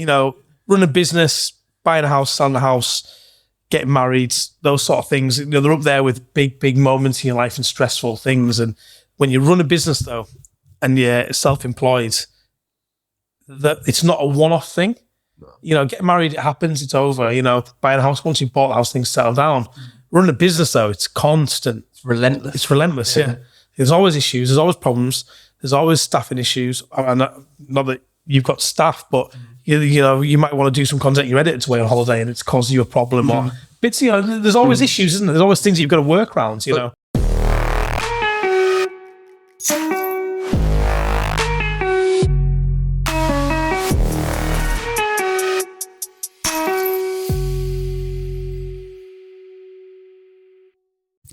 run a business, buying a house, selling a house, getting married, those sort of things, they're up there with big moments in your life and stressful things. And when you run a business though, and you're self-employed, that it's not a one-off thing. Getting married, it happens, it's over. Buying a house, once you've bought the house, things settle down. Running a business though, it's constant. It's relentless. It's relentless, yeah. There's always issues, there's always problems, there's always staffing issues. And not that you've got staff, but you might want to do some content, your editor's away on holiday and it's causing you a problem. Or bits, there's always issues, isn't there? There's always things that you've got to work around,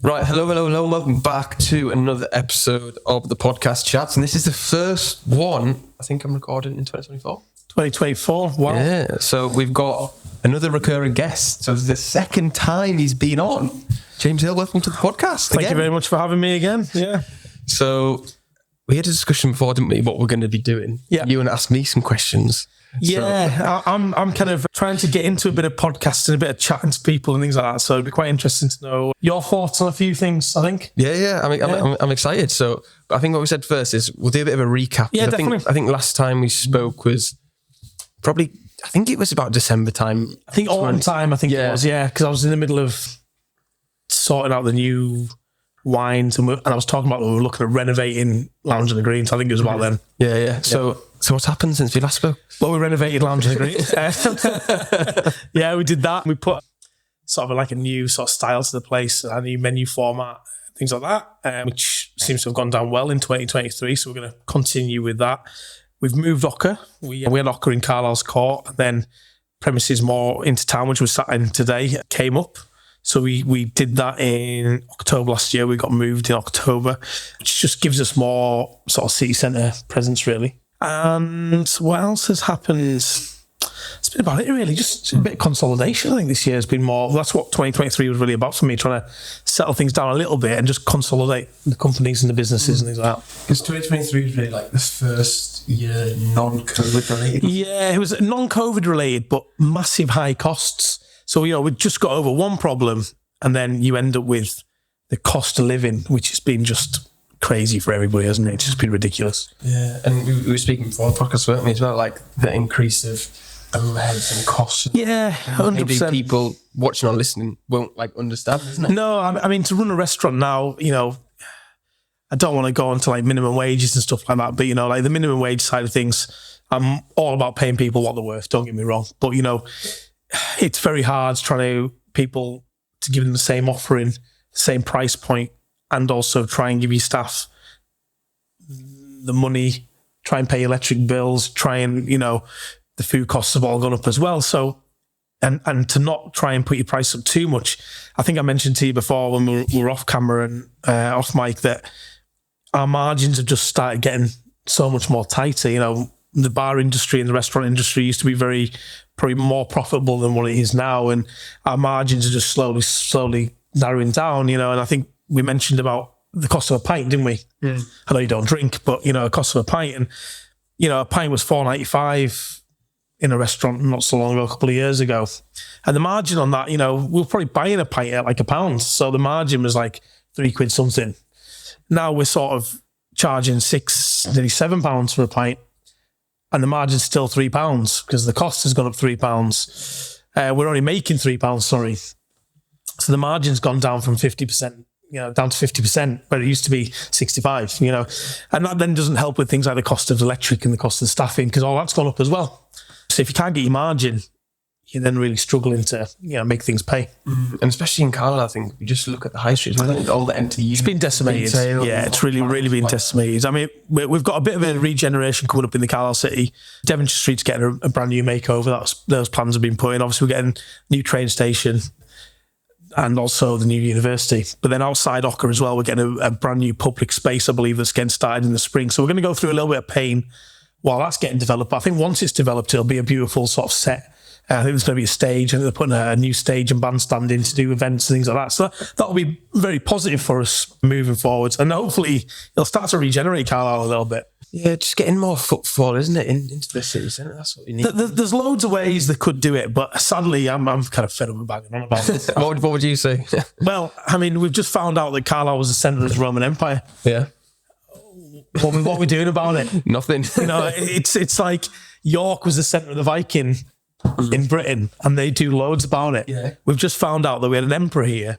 Right, hello, welcome back to another episode of the podcast Chatzzz, and this is the first one I think I'm recording in 2024. 2024, wow. Yeah, so we've got another recurring guest, so it's the second time he's been on. James Hill, welcome to the podcast. Thank you very much for having me again. Yeah. So we had a discussion before, didn't we, what we're going to be doing? Yeah. You and asked me some questions. Yeah, I'm kind of trying to get into a bit of podcasting, a bit of chatting to people and things like that. So it'd be quite interesting to know your thoughts on a few things, I think. Yeah. I'm excited. So I think what we said first is we'll do a bit of a recap. Yeah, definitely. I think last time we spoke was probably, I think it was about December time. I think autumn time, it was, because I was in the middle of sorting out the new wines and I was talking about we were looking at renovating Lounge on the Green. So I think it was about then. Yeah. So what's happened since we last spoke? Well, we renovated Lounge on the Green. Yeah, we did that. We put sort of like a new sort of style to the place, a new menu format, things like that, which seems to have gone down well in 2023. So we're going to continue with that. We've moved OKA. We had OKA in Carlisle's court, and then premises more into town, which we're sat in today, came up. So we did that in October last year. We got moved in October, which just gives us more sort of city centre presence, really. And what else has happened? It's been about it, really. Just a bit of consolidation. I think this year has been more. That's what 2023 was really about for me, trying to settle things down a little bit and just consolidate the companies and the businesses and things like that. Because 2023 was really like the first year non-COVID related. Yeah, it was non-COVID related, but massive high costs. So, we just got over one problem and then you end up with the cost of living, which has been just crazy for everybody, hasn't it? It's just been ridiculous. Yeah, and we were speaking before the podcast, weren't we, as well, like the increase of overheads and costs. Yeah, 100%. Maybe people watching or listening won't understand, isn't it? No, I mean, to run a restaurant now, I don't want to go on to minimum wages and stuff like that, but the minimum wage side of things, I'm all about paying people what they're worth, don't get me wrong. But, it's very hard trying people to give them the same offering, the same price point, and also try and give your staff the money, try and pay electric bills, try and, the food costs have all gone up as well. So, and to not try and put your price up too much. I think I mentioned to you before when we were off camera and off mic that our margins have just started getting so much more tighter. The bar industry and the restaurant industry used to be probably more profitable than what it is now. And our margins are just slowly narrowing down, and I think we mentioned about the cost of a pint, didn't we? Yeah. I know you don't drink, but, the cost of a pint. And, a pint was £4.95 in a restaurant not so long ago, a couple of years ago. And the margin on that, we were probably buying a pint at £1. So the margin was like £3 something. Now we're sort of charging £6, nearly £7 for a pint. And the margin's still £3 because the cost has gone up £3. We're only making £3, sorry. So the margin's gone down from 50%, down to 50%, where it used to be 65, and that then doesn't help with things like the cost of electric and the cost of staffing because all that's gone up as well. So if you can't get your margin, you're then really struggling to, make things pay. And especially in Carlisle, I think, we just look at the high streets, all the empty units. It's been decimated. Yeah, it's really been decimated. I mean, we've got a bit of a regeneration coming up in the Carlisle city. Devonshire Street's getting a brand new makeover. Those plans have been put in. Obviously, we're getting a new train station and also the new university. But then outside OKA as well, we're getting a brand new public space, I believe, that's getting started in the spring. So we're going to go through a little bit of pain while that's getting developed. But I think once it's developed, it'll be a beautiful sort of set. I think there's going to be a stage. I think they're putting a new stage and bandstand in to do events and things like that. So that'll be very positive for us moving forwards. And hopefully it'll start to regenerate Carlisle a little bit. Yeah, just getting more footfall, isn't it, into the city centre? That's what we need. There's loads of ways they could do it, but sadly, I'm kind of fed up with banging on about it. What would you say? Well, I mean, we've just found out that Carlisle was the centre of the Roman Empire. Yeah. What are we doing about it? Nothing. You know, it's like York was the centre of the Viking in Britain, and they do loads about it. Yeah. We've just found out that we had an emperor here,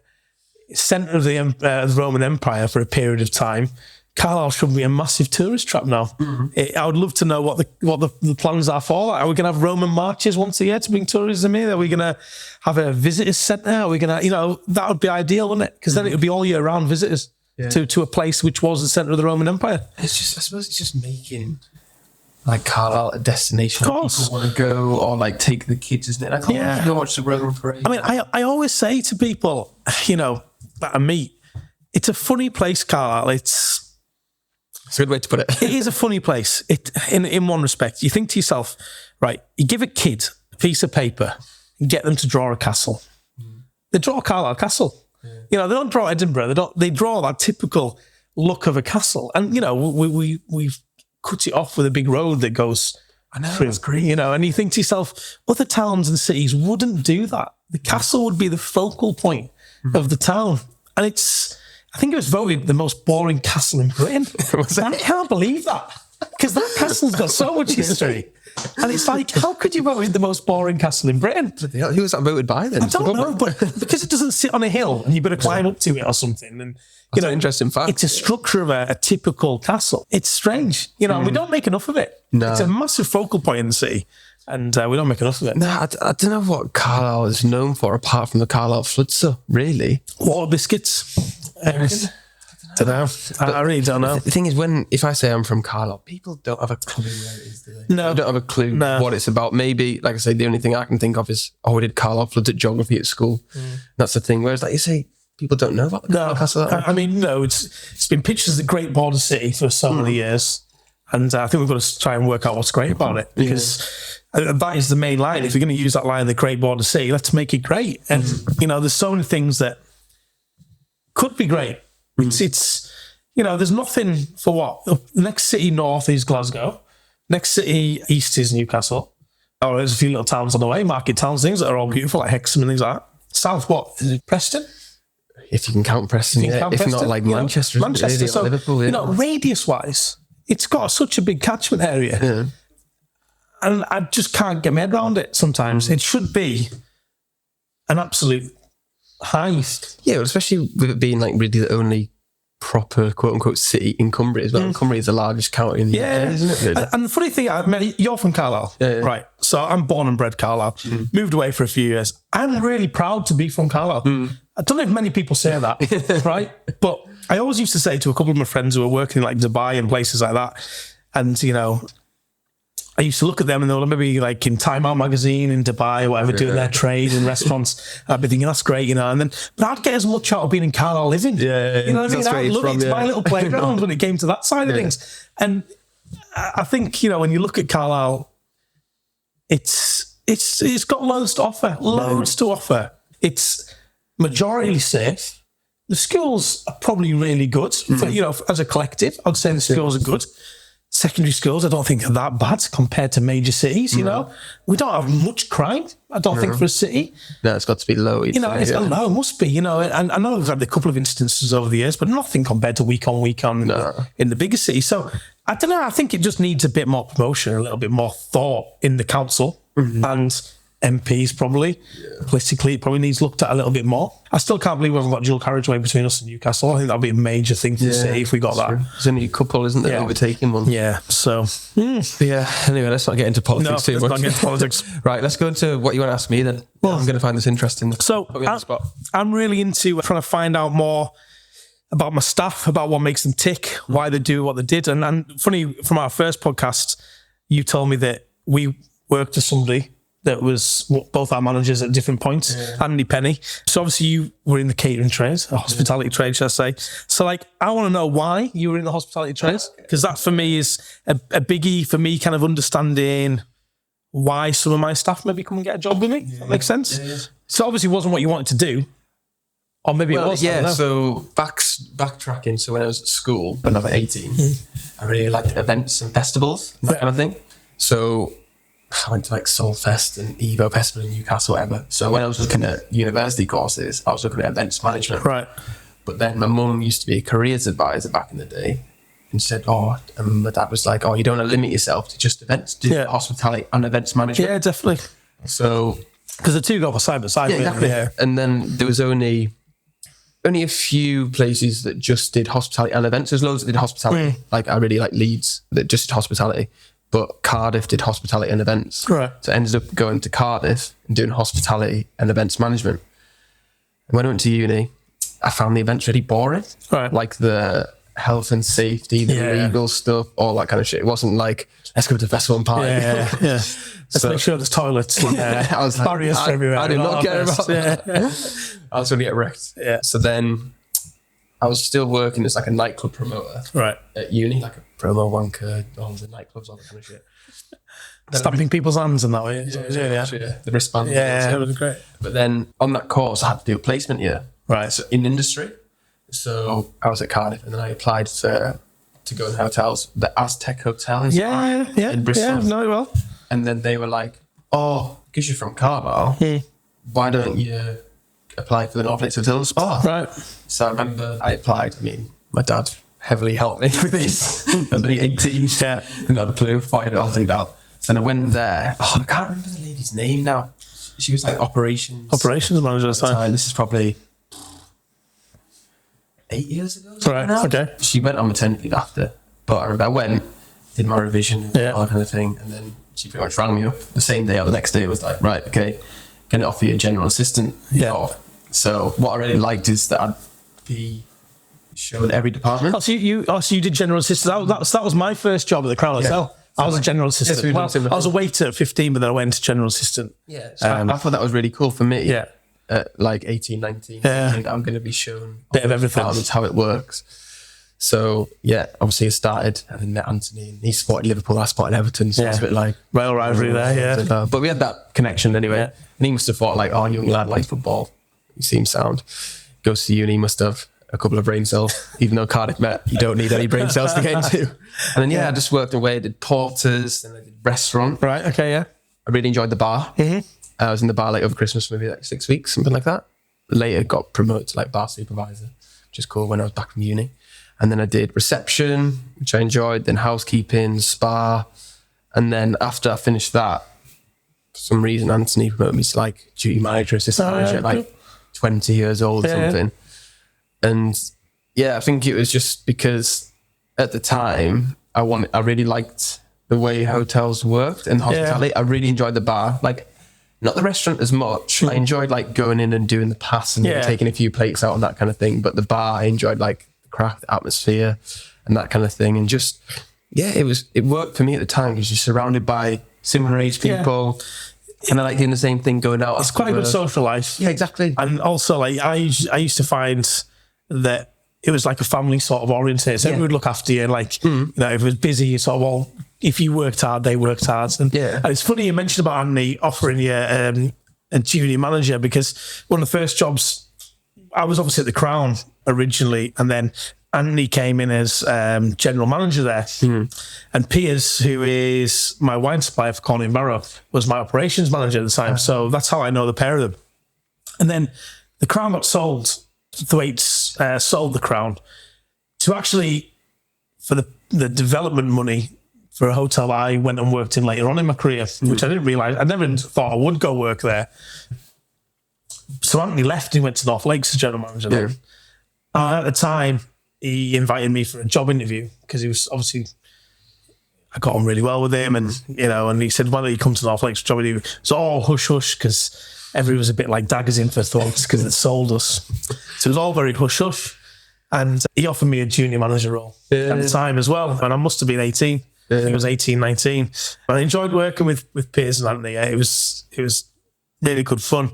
centre of the Roman Empire for a period of time. Carlisle should be a massive tourist trap now. I would love to know what the plans are for that. Are we going to have Roman marches once a year to bring tourism here? Are we going to have a visitors centre? Are we going to, that would be ideal, wouldn't it? Because then it would be all year round visitors to a place which was the centre of the Roman Empire. It's just, I suppose it's just making like Carlisle a destination. Of course. People want to go or like take the kids, isn't it? I can't go watch the Roman parade. I mean, I always say to people, that I meet, it's a funny place, Carlisle. It's a good way to put it. It is a funny place. In one respect, you think to yourself, right, you give a kid a piece of paper and get them to draw a castle. They draw a Carlisle castle. They don't draw Edinburgh. They draw that typical look of a castle. And, we've cut it off with a big road that goes through. That's great. And you think to yourself, other towns and cities wouldn't do that. The castle would be the focal point of the town. And I think it was voted the most boring castle in Britain. I can't believe that. Because that castle's got so much history. And it's like, how could you vote the most boring castle in Britain? Who was that voted by then? I don't know, but because it doesn't sit on a hill and you've got to climb up to it or something. And That's an interesting fact. It's a structure of a typical castle. It's strange. We don't make enough of it. No. It's a massive focal point in the city. And we don't make enough of it. No, I don't know what Carlisle is known for apart from the Carlisle Flutzer, really. Water biscuits. I don't know. I really don't know. The thing is, if I say I'm from Carlisle, people don't have a clue where it is, do they? No. They don't have a clue what it's about. Maybe, like I say, the only thing I can think of is, we did Carlisle Floods at geography at school. That's the thing. Whereas, like you say, people don't know about the Carlisle Castle. I mean, it's been pictures of the Great Border City for so many years. And I think we've got to try and work out what's great about it. Because that is the main line. If you're going to use that line, the Great Border City, let's make it great. And, there's so many things that could be great. It's there's nothing for what? The next city north is Glasgow. Next city east is Newcastle. Or there's a few little towns on the way, market towns, things that are all beautiful, like Hexham and things like that. South, what? Is it Preston? If you can count Preston, if not like Manchester. Manchester. So, Liverpool, radius-wise, it's got such a big catchment area. Yeah. And I just can't get my head around it sometimes. It should be an absolute heist. Yeah, well, especially with it being like really the only proper quote-unquote city in Cumbria as well. Cumbria is the largest county in the UK, isn't it? And the funny thing, you're from Carlisle, right? So I'm born and bred Carlisle, moved away for a few years. I'm really proud to be from Carlisle. I don't know if many people say that, right? But I always used to say to a couple of my friends who were working in like Dubai and places like that, and I used to look at them and they were maybe like in Time Out magazine in Dubai or whatever, doing their trade in restaurants. I'd be thinking, that's great, but I'd get as much out of being in Carlisle living. You know what I mean? I'd love it. It's my little playground when it came to that side of things. And I think, when you look at Carlisle, it's got loads to offer. It's majority safe. The schools are probably really good. For, as a collective, I'd say the schools are good. Secondary schools, I don't think are that bad compared to major cities, We don't have much crime, I don't think, for a city. No, it's got to be low. It's low, it must be, and I know we've had a couple of instances over the years, but nothing compared to week on in the bigger cities. So, I don't know, I think it just needs a bit more promotion, a little bit more thought in the council and MPs probably. Politically, it probably needs looked at a little bit more. I still can't believe we haven't got dual carriageway between us and Newcastle. I think that'd be a major thing for the city if we got that. There's only a couple, isn't there, overtaking one? Yeah, so... Yeah, anyway, let's not get into politics too much. Let's not get into politics. Right, let's go into what you want to ask me then. Well, I'm going to find this interesting. So, I'm really into trying to find out more about my staff, about what makes them tick, why they do what they did. And funny, from our first podcast, you told me that we worked with somebody that was both our managers at different points, Andy Penny. So obviously you were in the catering trade, the hospitality trade, should I say. So I want to know why you were in the hospitality trade, because that for me is a biggie for me, kind of understanding why some of my staff maybe come and get a job with me. That makes sense? So obviously it wasn't what you wanted to do, Or maybe it was. I don't know. So backtracking. So when I was at school, when I was 18, I really liked events and festivals, that kind of thing. So I went to like Soulfest and Evo Festival in Newcastle, whatever. So when I was looking at university courses, I was looking at events management. Right. But then my mum used to be a careers advisor back in the day. And said, and my dad was like, you don't want to limit yourself to just events, do hospitality and events management. Yeah, definitely. So, because the two go side by side. Yeah, exactly. Yeah. And then there was only a few places that just did hospitality and events. There's loads that did hospitality. Like I really like Leeds that just did hospitality, but Cardiff did hospitality and events. Right. So I ended up going to Cardiff and doing hospitality and events management. And when I went to uni, I found the events really boring. Right. Like the health and safety, the legal stuff, all that kind of shit. It wasn't like, let's go to the festival and party. Yeah. Let's make sure there's toilets and I was like, barriers everywhere. I did not care about that. I was going to get wrecked. Yeah. So then I was still working as like a nightclub promoter at uni, like a promo wanker, all the nightclubs, all that kind of shit. Stamping people's hands and that way. The wristband. Yeah, it was great. But then on that course, I had to do a placement year. Right. So in industry. So I was at Cardiff and then I applied to go in hotels, the Aztec Hotel in Bristol. Yeah, know it well. And then they were like, because you're from Carlisle, why don't you apply for the North Lakes Hotel and Spa? Right. So I remember I applied. I mean, my dad heavily helped me with this. I was only 18. Yeah. Not a clue. Fired it all thing out. And I went there. I can't remember the lady's name now. She was like operations manager at the time. This is probably 8 years ago. Right. Now. Okay. She went on maternity leave after, but I remember I went, did my revision, all that kind of thing, and then she pretty much rang me up the same day or the next day. It was like, right, okay, can I offer you a general assistant? Yeah. So what I really liked is that I'd be shown every department. So you did general assistant. That was my first job at the Crown Hotel. I was a general assistant. I was a waiter at 15, but then I went to general assistant. Yeah. So I thought that was really cool for me. Yeah. At like 18, 19, yeah. I think I'm going to be shown bit of everything. How it works. So yeah, obviously I started and then met Anthony and he supported Liverpool, I supported Everton, so it's a bit like rail rivalry there, yeah. But we had that connection anyway. Yeah. And he must have thought like, young lad likes football. He seems sound. Goes to uni, he must have a couple of brain cells, even though Cardiff Met, you don't need any brain cells to get into. And then I just worked away, I did porters, then I did restaurant. Right, okay, yeah. I really enjoyed the bar. Mm-hmm. I was in the bar like over Christmas, maybe like 6 weeks, something like that. Later got promoted to like bar supervisor, which is cool when I was back from uni. And then I did reception, which I enjoyed, then housekeeping, spa. And then after I finished that, for some reason, Anthony promoted me to like duty manager, assistant manager at like 20 years old or something. And yeah, I think it was just because at the time I really liked the way hotels worked and hospitality. Yeah. I really enjoyed the bar. Like, not the restaurant as much. I enjoyed like going in and doing the pass and taking a few plates out and that kind of thing. But the bar, I enjoyed like the craft, the atmosphere and that kind of thing. And just, it worked for me at the time because you're surrounded by similar age people. And I like doing the same thing going out. It's quite a good social life. Yeah, exactly. And also like I used to find that it was like a family sort of oriented. So everyone would look after you. And like, you know, if it was busy, you sort of if you worked hard, they worked hard. And it's funny you mentioned about Andy offering you a junior manager, because one of the first jobs, I was obviously at the Crown originally, and then Andy came in as general manager there. And Piers, who is my wine supplier for Cornwall Barrow, was my operations manager at the time. So that's how I know the pair of them. And then the Crown got sold. Thwaites sold the Crown to actually, for the development money for a hotel I went and worked in later on in my career, which I didn't realise. I never thought I would go work there. So Anthony left and went to North Lakes as general manager. Yeah. At the time, he invited me for a job interview because he was obviously, I got on really well with him, and you know, and he said, "Why don't you come to North Lakes for a job interview?" It's all hush hush because everyone was a bit like daggers in for Thwaites because it sold us. So it was all very hush hush. And he offered me a junior manager role at the time as well. And I must have been 18. I think it was 18, 19. But I enjoyed working with Piers and Anthony. It was really good fun.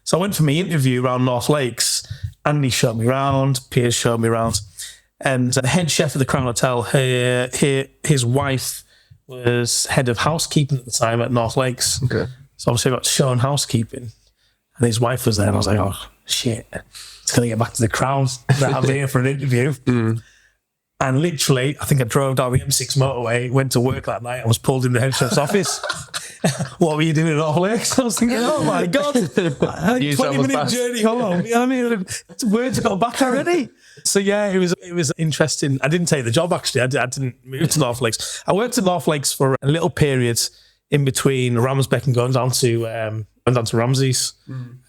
So I went for my interview around North Lakes. Andy showed me around, Piers showed me around. And the head chef of the Crown Hotel, his wife was head of housekeeping at the time at North Lakes. Okay. So obviously I got shown housekeeping. And his wife was there, and I was like, oh, shit. It's going to get back to the crowds that I'm here for an interview. And literally, I think I drove down the M6 motorway, went to work that night, and was pulled in the head chef's office. What were you doing at North Lakes? I was thinking, oh my God, 20-minute journey home. You know what I mean? Words got back already. So yeah, it was interesting. I didn't take the job actually. I didn't move to North Lakes. I worked at North Lakes for a little period in between Ramsbeck and going down to Ramsey's.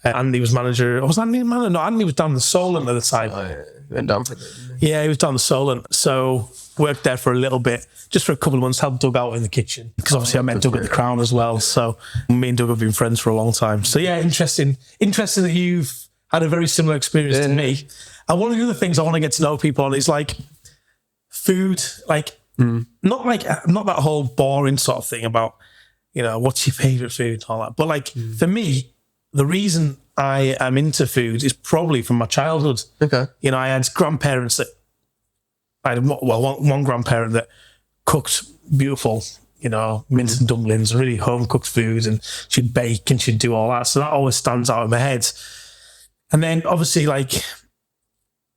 Andy was manager. Was Andy manager? No, Andy was down the Solent at the time. Oh, yeah. Went down for Yeah, he was down the Solent. So worked there for a little bit, just for a couple of months, helped Doug out in the kitchen. Because obviously I met Doug at the Crown as well. So me and Doug have been friends for a long time. So yeah, interesting that you've had a very similar experience to me. And one of the other things I want to get to know people on is like food, like not that whole boring sort of thing about, you know, what's your favourite food and all that. But like for me, the reason I am into food is probably from my childhood. Okay. You know, I had grandparents that, one grandparent that cooked beautiful, you know, mince and dumplings, really home cooked food, and she'd bake and she'd do all that. So that always stands out in my head. And then obviously, like,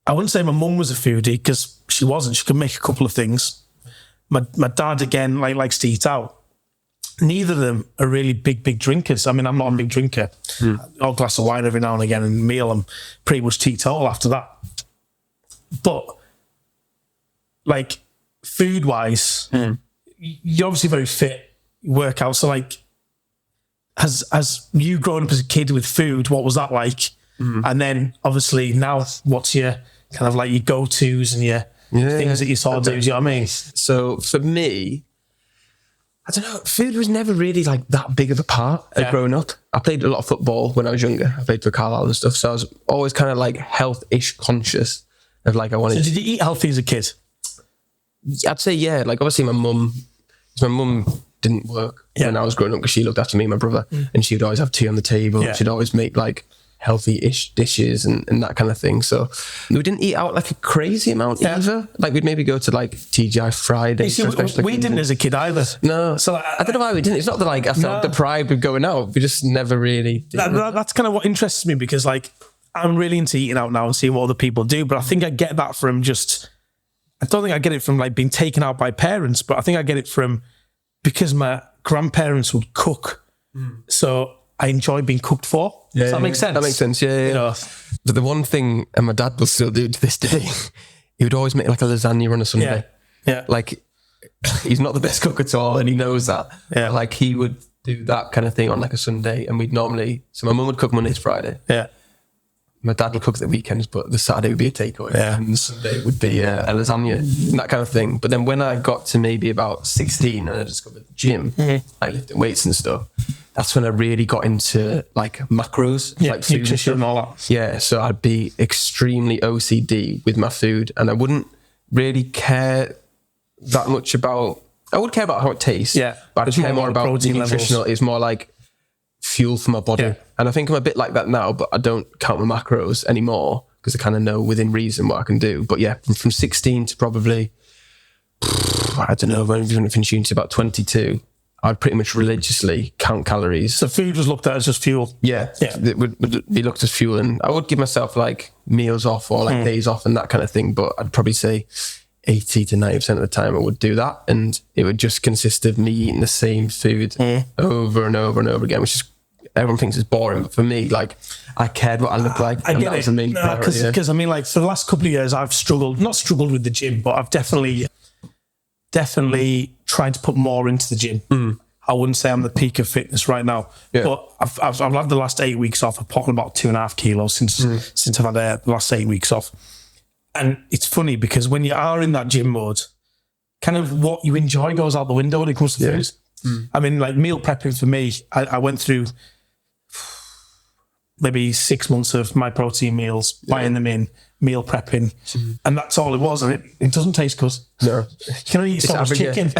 I wouldn't say my mum was a foodie because she wasn't. She could make a couple of things. My dad, again, likes to eat out. Neither of them are really big drinkers. I mean, I'm not a big drinker. I'll glass of wine every now and again, and meal, I'm pretty much teetotal after that. But like food-wise, you're obviously very fit, you work out. So like, as you growing up as a kid with food, what was that like? And then obviously now, what's your kind of like your go-tos and your things that you sort of do? Do you know what I mean? So for me, I don't know, food was never really like that big of a part of growing up. I played a lot of football when I was younger. I played for Carlisle and stuff. So I was always kind of like health-ish conscious of like I wanted. So did you eat healthy as a kid? I'd say, yeah. Like obviously my mum didn't work when I was growing up because she looked after me and my brother, and she would always have tea on the table. Yeah. She'd always make like healthy-ish dishes and that kind of thing. So we didn't eat out like a crazy amount either. Like we'd maybe go to like TGI Fridays. We didn't as a kid either. No. So I don't know why we didn't. It's not that like I felt deprived of going out. We just never really did. That's kind of what interests me, because like I'm really into eating out now and seeing what other people do. But I think I get that from just, I don't think I get it from like being taken out by parents, but I think I get it from because my grandparents would cook. So I enjoy being cooked for. Does that make sense? That makes sense, yeah. You know? But the one thing, and my dad will still do to this day, he would always make like a lasagna on a Sunday. Yeah. Like, he's not the best cook at all, and he knows that. Yeah. But, like, he would do that kind of thing on like a Sunday, and we'd normally, so my mum would cook Monday to Friday. Yeah. My dad would cook the weekends, but the Saturday would be a takeaway. Yeah. And the Sunday would be a lasagna, and that kind of thing. But then when I got to maybe about 16 and I discovered the gym, like lifting weights and stuff, that's when I really got into like macros, like food nutrition and all that. Yeah, so I'd be extremely OCD with my food, and I wouldn't really care that much about, I would care about how it tastes, but I'd care more about the nutritional levels. It's more like fuel for my body. Yeah. And I think I'm a bit like that now, but I don't count my macros anymore because I kind of know within reason what I can do. But yeah, from 16 to probably, I don't know, when I finished to about 22, I'd pretty much religiously count calories. So food was looked at as just fuel? Yeah. It would be looked as fuel. And I would give myself like meals off or like days off and that kind of thing. But I'd probably say 80 to 90% of the time I would do that. And it would just consist of me eating the same food over and over and over again, which is, everyone thinks it's boring. But for me, like, I cared what I looked like. I get that was the main priority. Because I mean, like, for the last couple of years, I've not struggled with the gym, but I've definitely tried to put more into the gym. I wouldn't say I'm the peak of fitness right now, but I've had the last 8 weeks off. I've put on about 2.5 kilos since I've had the last 8 weeks off. And it's funny because when you are in that gym mode, kind of what you enjoy goes out the window when it comes to food. I mean, like meal prepping for me, I went through maybe 6 months of my protein meals, buying them in, meal prepping, and that's all it was. And it doesn't taste good. No. You can only eat so much chicken.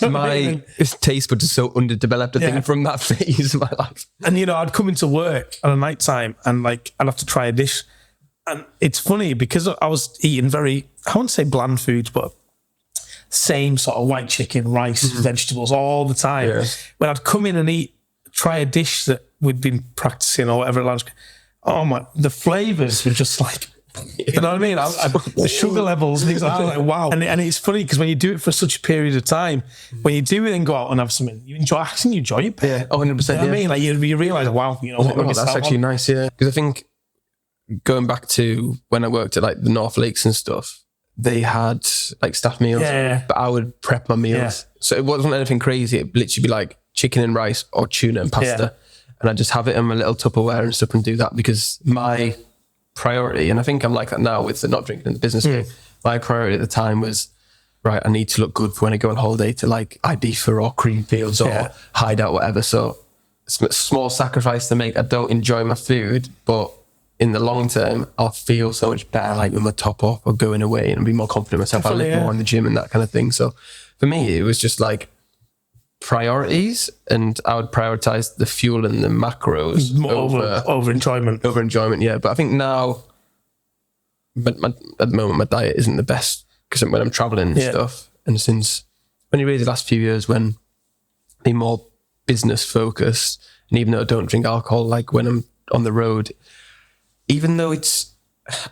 My taste buds are so underdeveloped, I think, from that phase of my life. And, you know, I'd come into work at a night time and, like, I'd have to try a dish. And it's funny because I was eating very, I wouldn't say bland foods, but same sort of white chicken, rice, vegetables all the time. When I'd come in and try a dish that we'd been practicing or whatever at lunch, oh my, the flavours were just like, you know what I mean? The sugar levels, things like that, like wow. And it's funny because when you do it for such a period of time, when you do it and go out and have something, you enjoy it. Yeah, 100%. You know what I mean? Like you realise, wow, you know what that's actually nice, yeah. Because I think going back to when I worked at like the North Lakes and stuff, they had like staff meals, but I would prep my meals. So it wasn't anything crazy. It'd literally be like chicken and rice or tuna and pasta. And I just have it in my little Tupperware and stuff and do that because my priority, and I think I'm like that now with the not drinking in the business game, my priority at the time was, right, I need to look good for when I go on holiday to like Ibiza or Creamfields or Hideout, whatever. So it's a small sacrifice to make. I don't enjoy my food, but in the long term, I'll feel so much better like with my top off or going away and be more confident in myself. I live more in the gym and that kind of thing. So for me, it was just like priorities, and I would prioritize the fuel and the macros over enjoyment. Over enjoyment, yeah. But I think now, at the moment, my diet isn't the best because when I'm traveling and stuff, and since only really the last few years when I'm being more business focused, and even though I don't drink alcohol, like when I'm on the road, even though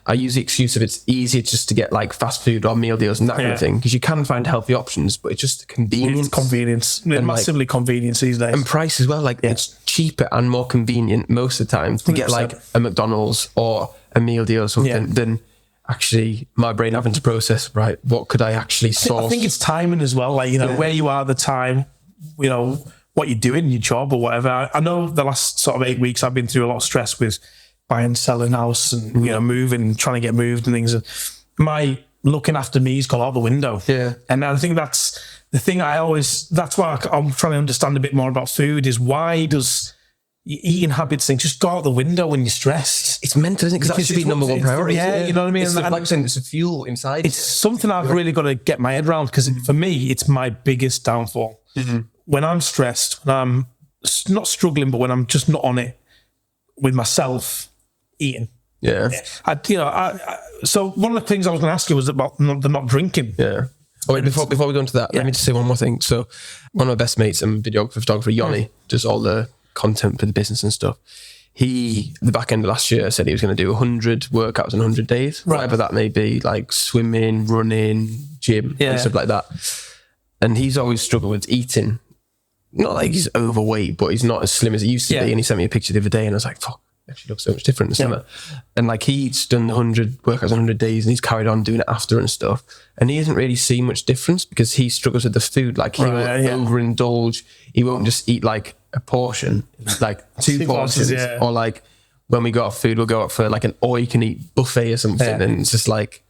I use the excuse of it's easier just to get like fast food or meal deals and that kind of thing, because you can find healthy options, but it's just convenience. It's convenience. And massively convenience these days. And price as well. Like it's cheaper and more convenient most of the time to 100%. Get like a McDonald's or a meal deal or something than actually my brain having to process, right, what could I actually source? I think it's timing as well. Like, you know, where you are at the time, you know, what you're doing, your job or whatever. I know the last sort of 8 weeks I've been through a lot of stress with buying, selling house and, you know, moving, trying to get moved and things. My looking after me's gone out the window. Yeah. And I think that's the thing that's why I'm trying to understand a bit more about food is why does your eating habits thing just go out the window when you're stressed? It's mental, isn't it? Because that should be number one priority. Yeah, you know what I mean? It's like saying it's a fuel inside. It's something I've really got to get my head around because for me, it's my biggest downfall. When I'm stressed, when I'm not struggling, but when I'm just not on it with myself, eating. Yeah. So one of the things I was going to ask you was about the not drinking. Yeah. Oh, wait, before we go into that, let me just say one more thing. So one of my best mates and photographer, Yoni, does all the content for the business and stuff. He, the back end of last year, said he was going to do 100 workouts in 100 days, whatever that may be, like swimming, running, gym, and stuff like that. And he's always struggled with eating. Not like he's overweight, but he's not as slim as he used to be. And he sent me a picture the other day and I was like, fuck, actually looks so much different. And like he's done 100 workouts in 100 days and he's carried on doing it after and stuff. And he hasn't really seen much difference because he struggles with the food. Like he will overindulge. He won't just eat like a portion, like two portions. Or like when we go out for food, we'll go out for like an all-you-can-eat buffet or something. And it's just like,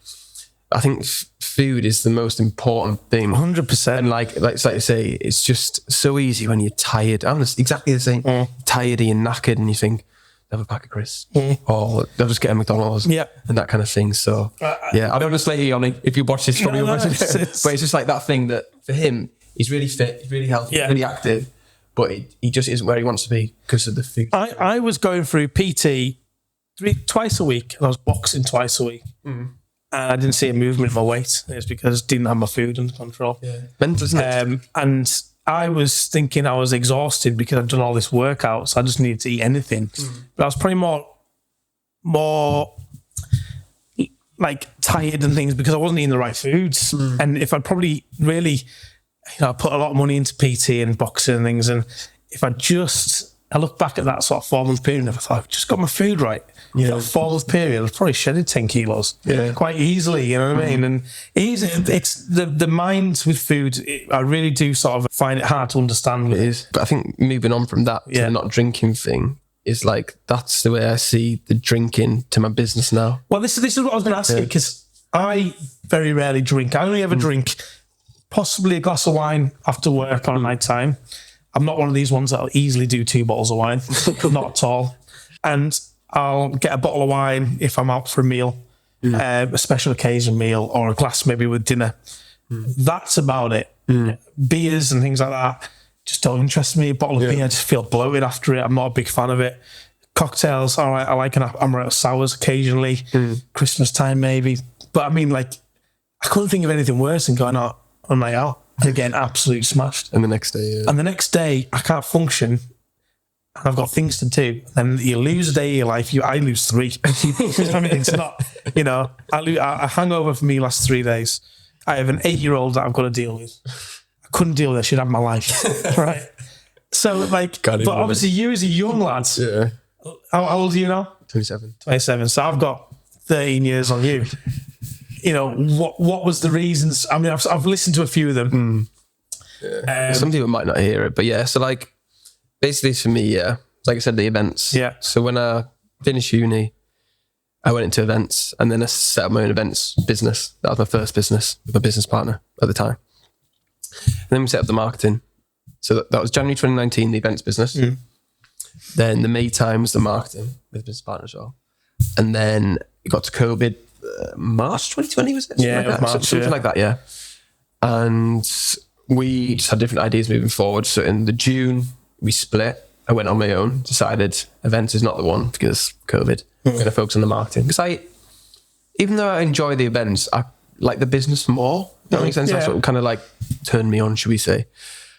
I think food is the most important thing. 100%. And like you say, it's just so easy when you're tired. I'm just exactly the same. Tired and knackered and you think, have a pack of crisps or they'll just get a McDonald's and that kind of thing. So I don't want to slay you on it if you watch this probably but it's just like that thing that for him, he's really fit, he's really healthy, really active, but he just isn't where he wants to be because of the food. I was going through PT twice a week and I was boxing twice a week. And I didn't see a movement in my weight. It's because I didn't have my food under control. Mental, isn't it? And I was thinking I was exhausted because I'd done all this workout, so I just needed to eat anything. But I was probably more like tired and things because I wasn't eating the right foods. And if I'd probably really, put a lot of money into PT and boxing and things, and if I look back at that sort of 4 month period and I thought, I've just got my food right. That 4 month period, I've probably shedded 10 kilos quite easily, you know what I mean? And it's the minds with food, I really do sort of find it hard to understand. It is. But I think moving on from that to the not drinking thing is like, that's the way I see the drinking to my business now. Well, this is what I was going to ask you, because I very rarely drink. I only ever drink possibly a glass of wine after work on a night time. I'm not one of these ones that'll easily do 2 bottles of wine, not at all. And I'll get a bottle of wine if I'm out for a meal, a special occasion meal, or a glass maybe with dinner. That's about it. Beers and things like that just don't interest me. A bottle of beer, I just feel bloated after it. I'm not a big fan of it. Cocktails, all right, I like an amaretto sours occasionally, Christmas time maybe. But I mean, like, I couldn't think of anything worse than going out on night out and getting absolutely smashed. And the next day, And the next day, I can't function. and I've got things to do, then you lose a day of your life. I lose 3. I mean, it's not, I hangover for me lasts 3 days. I have an 8-year-old that I've got to deal with. I couldn't deal with it. She'd have my life. Right. So like, but obviously you as a young lad, how old are you now? 27. 27. So I've got 13 years on you. What was the reasons? I mean, I've listened to a few of them. Some people might not hear it, but yeah. So like, basically for me, like I said, the events. Yeah. So when I finished uni, I went into events, and then I set up my own events business. That was my first business with my business partner at the time. And then we set up the marketing. So that was January 2019, the events business. Then the May time was the marketing with business partner as well. And then it got to COVID, March 2020 was it? Something like that, yeah. And we just had different ideas moving forward. So in the June, we split. I went on my own, decided events is not the one because COVID. I'm going to focus on the marketing. Because even though I enjoy the events, I like the business more. That makes sense? Yeah. That's what kind of like turned me on, should we say.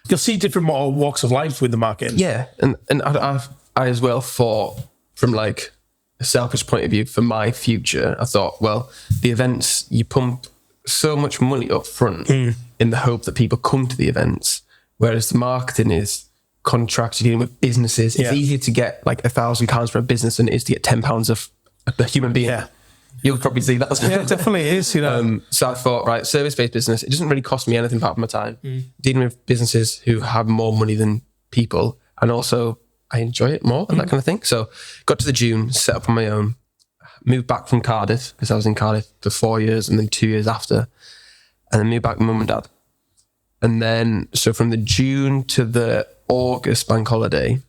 You'll see different walks of life with the marketing. Yeah. And I as well thought from like a selfish point of view for my future, I thought, well, the events, you pump so much money up front in the hope that people come to the events, whereas the marketing is contracts, you're dealing with businesses. It's easier to get like £1,000 for a business than it is to get £10 of a human being. Yeah. You'll probably see that. Yeah, it definitely is. So I thought, right, service-based business, it doesn't really cost me anything apart from my time. Dealing with businesses who have more money than people, and also I enjoy it more and that kind of thing. So got to the June, set up on my own, moved back from Cardiff, because I was in Cardiff for 4 years and then 2 years after, and then moved back with mum and dad. And then, so from the June to the August bank holiday,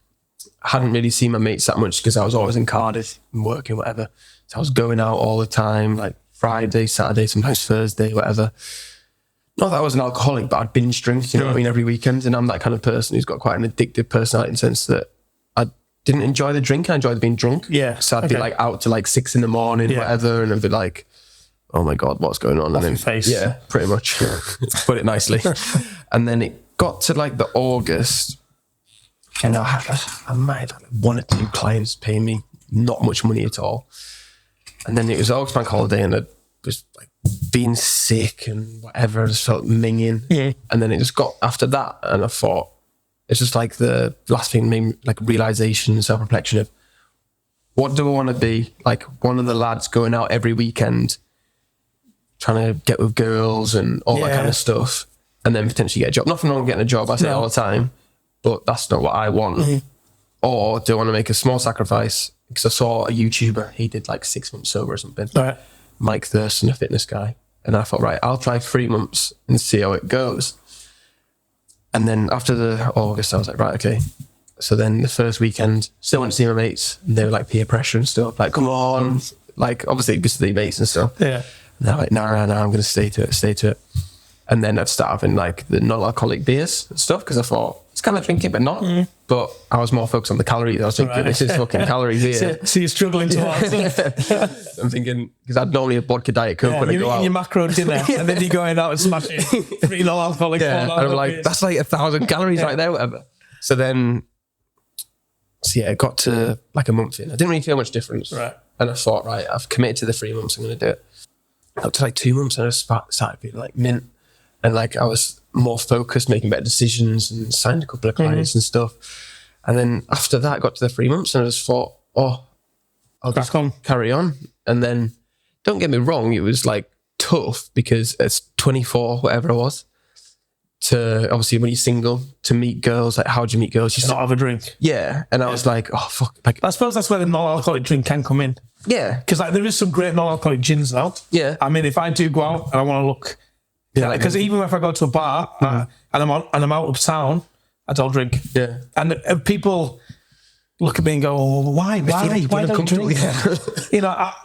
I hadn't really seen my mates that much because I was always in Cardiff and working, whatever. So I was going out all the time, like Friday, Saturday, sometimes Thursday, whatever. Not that I was an alcoholic, but I'd binge drink, what I mean, every weekend. And I'm that kind of person who's got quite an addictive personality in the sense that I didn't enjoy the drink, I enjoyed being drunk. Yeah. So I'd be like out to like 6 a.m, whatever, and I'd be like, oh my God, what's going on? Off your face. Yeah, pretty much. Put it nicely. And then it got to like the August, and I might have like 1 or 2 clients paying me not much money at all. And then it was August bank holiday, and I was like being sick and whatever. I just felt minging. Yeah. And then it just got after that, and I thought, it's just like the last thing, made like realization, self-reflection of what do I want to be? Like one of the lads going out every weekend, trying to get with girls and all that kind of stuff, and then potentially get a job. Nothing wrong with getting a job, I say it all the time, but that's not what I want. Or do I want to make a small sacrifice? Because I saw a YouTuber, he did like 6 months sober or something. Right. Mike Thurston, a fitness guy. And I thought, right, I'll try 3 months and see how it goes. And then after the August, I was like, right, okay. So then the first weekend, still went to see my mates, and they were like peer pressure and stuff. Like, come on. Like, obviously, because of the mates and stuff. Yeah. And they're like, no, I'm going to stay to it. And then I'd start having like the non-alcoholic beers and stuff, because I thought, it's kind of drinking, but not. But I was more focused on the calories. I was thinking, this is fucking calories here. So you're struggling to I'm thinking, because I'd normally have vodka Diet Coke when I go out. Your macro dinner, and then you're going out and smashing 3 non-alcoholic. And I'm like, that's like 1,000 calories right there, whatever. So then, it got to like a month in. I didn't really feel much difference. Right. And I thought, right, I've committed to the 3 months, I'm going to do it. Up to like 2 months, and I started feeling like mint. And like I was more focused, making better decisions, and signed a couple of clients and stuff. And then after that, I got to the 3 months, and I just thought, I'll just carry on. And then, don't get me wrong, it was like tough because it's 24, whatever I was, to obviously when you're single, to meet girls, like how do you meet girls? You not have a drink. Yeah. And I was like, oh fuck. Like, I suppose that's where the non-alcoholic drink can come in. Yeah. Because like there is some great non-alcoholic gins now. Yeah. I mean, if I do go out and I want to look, because even if I go to a bar and I'm out of town, I don't drink. Yeah. And people look at me and go, oh, why don't you drink?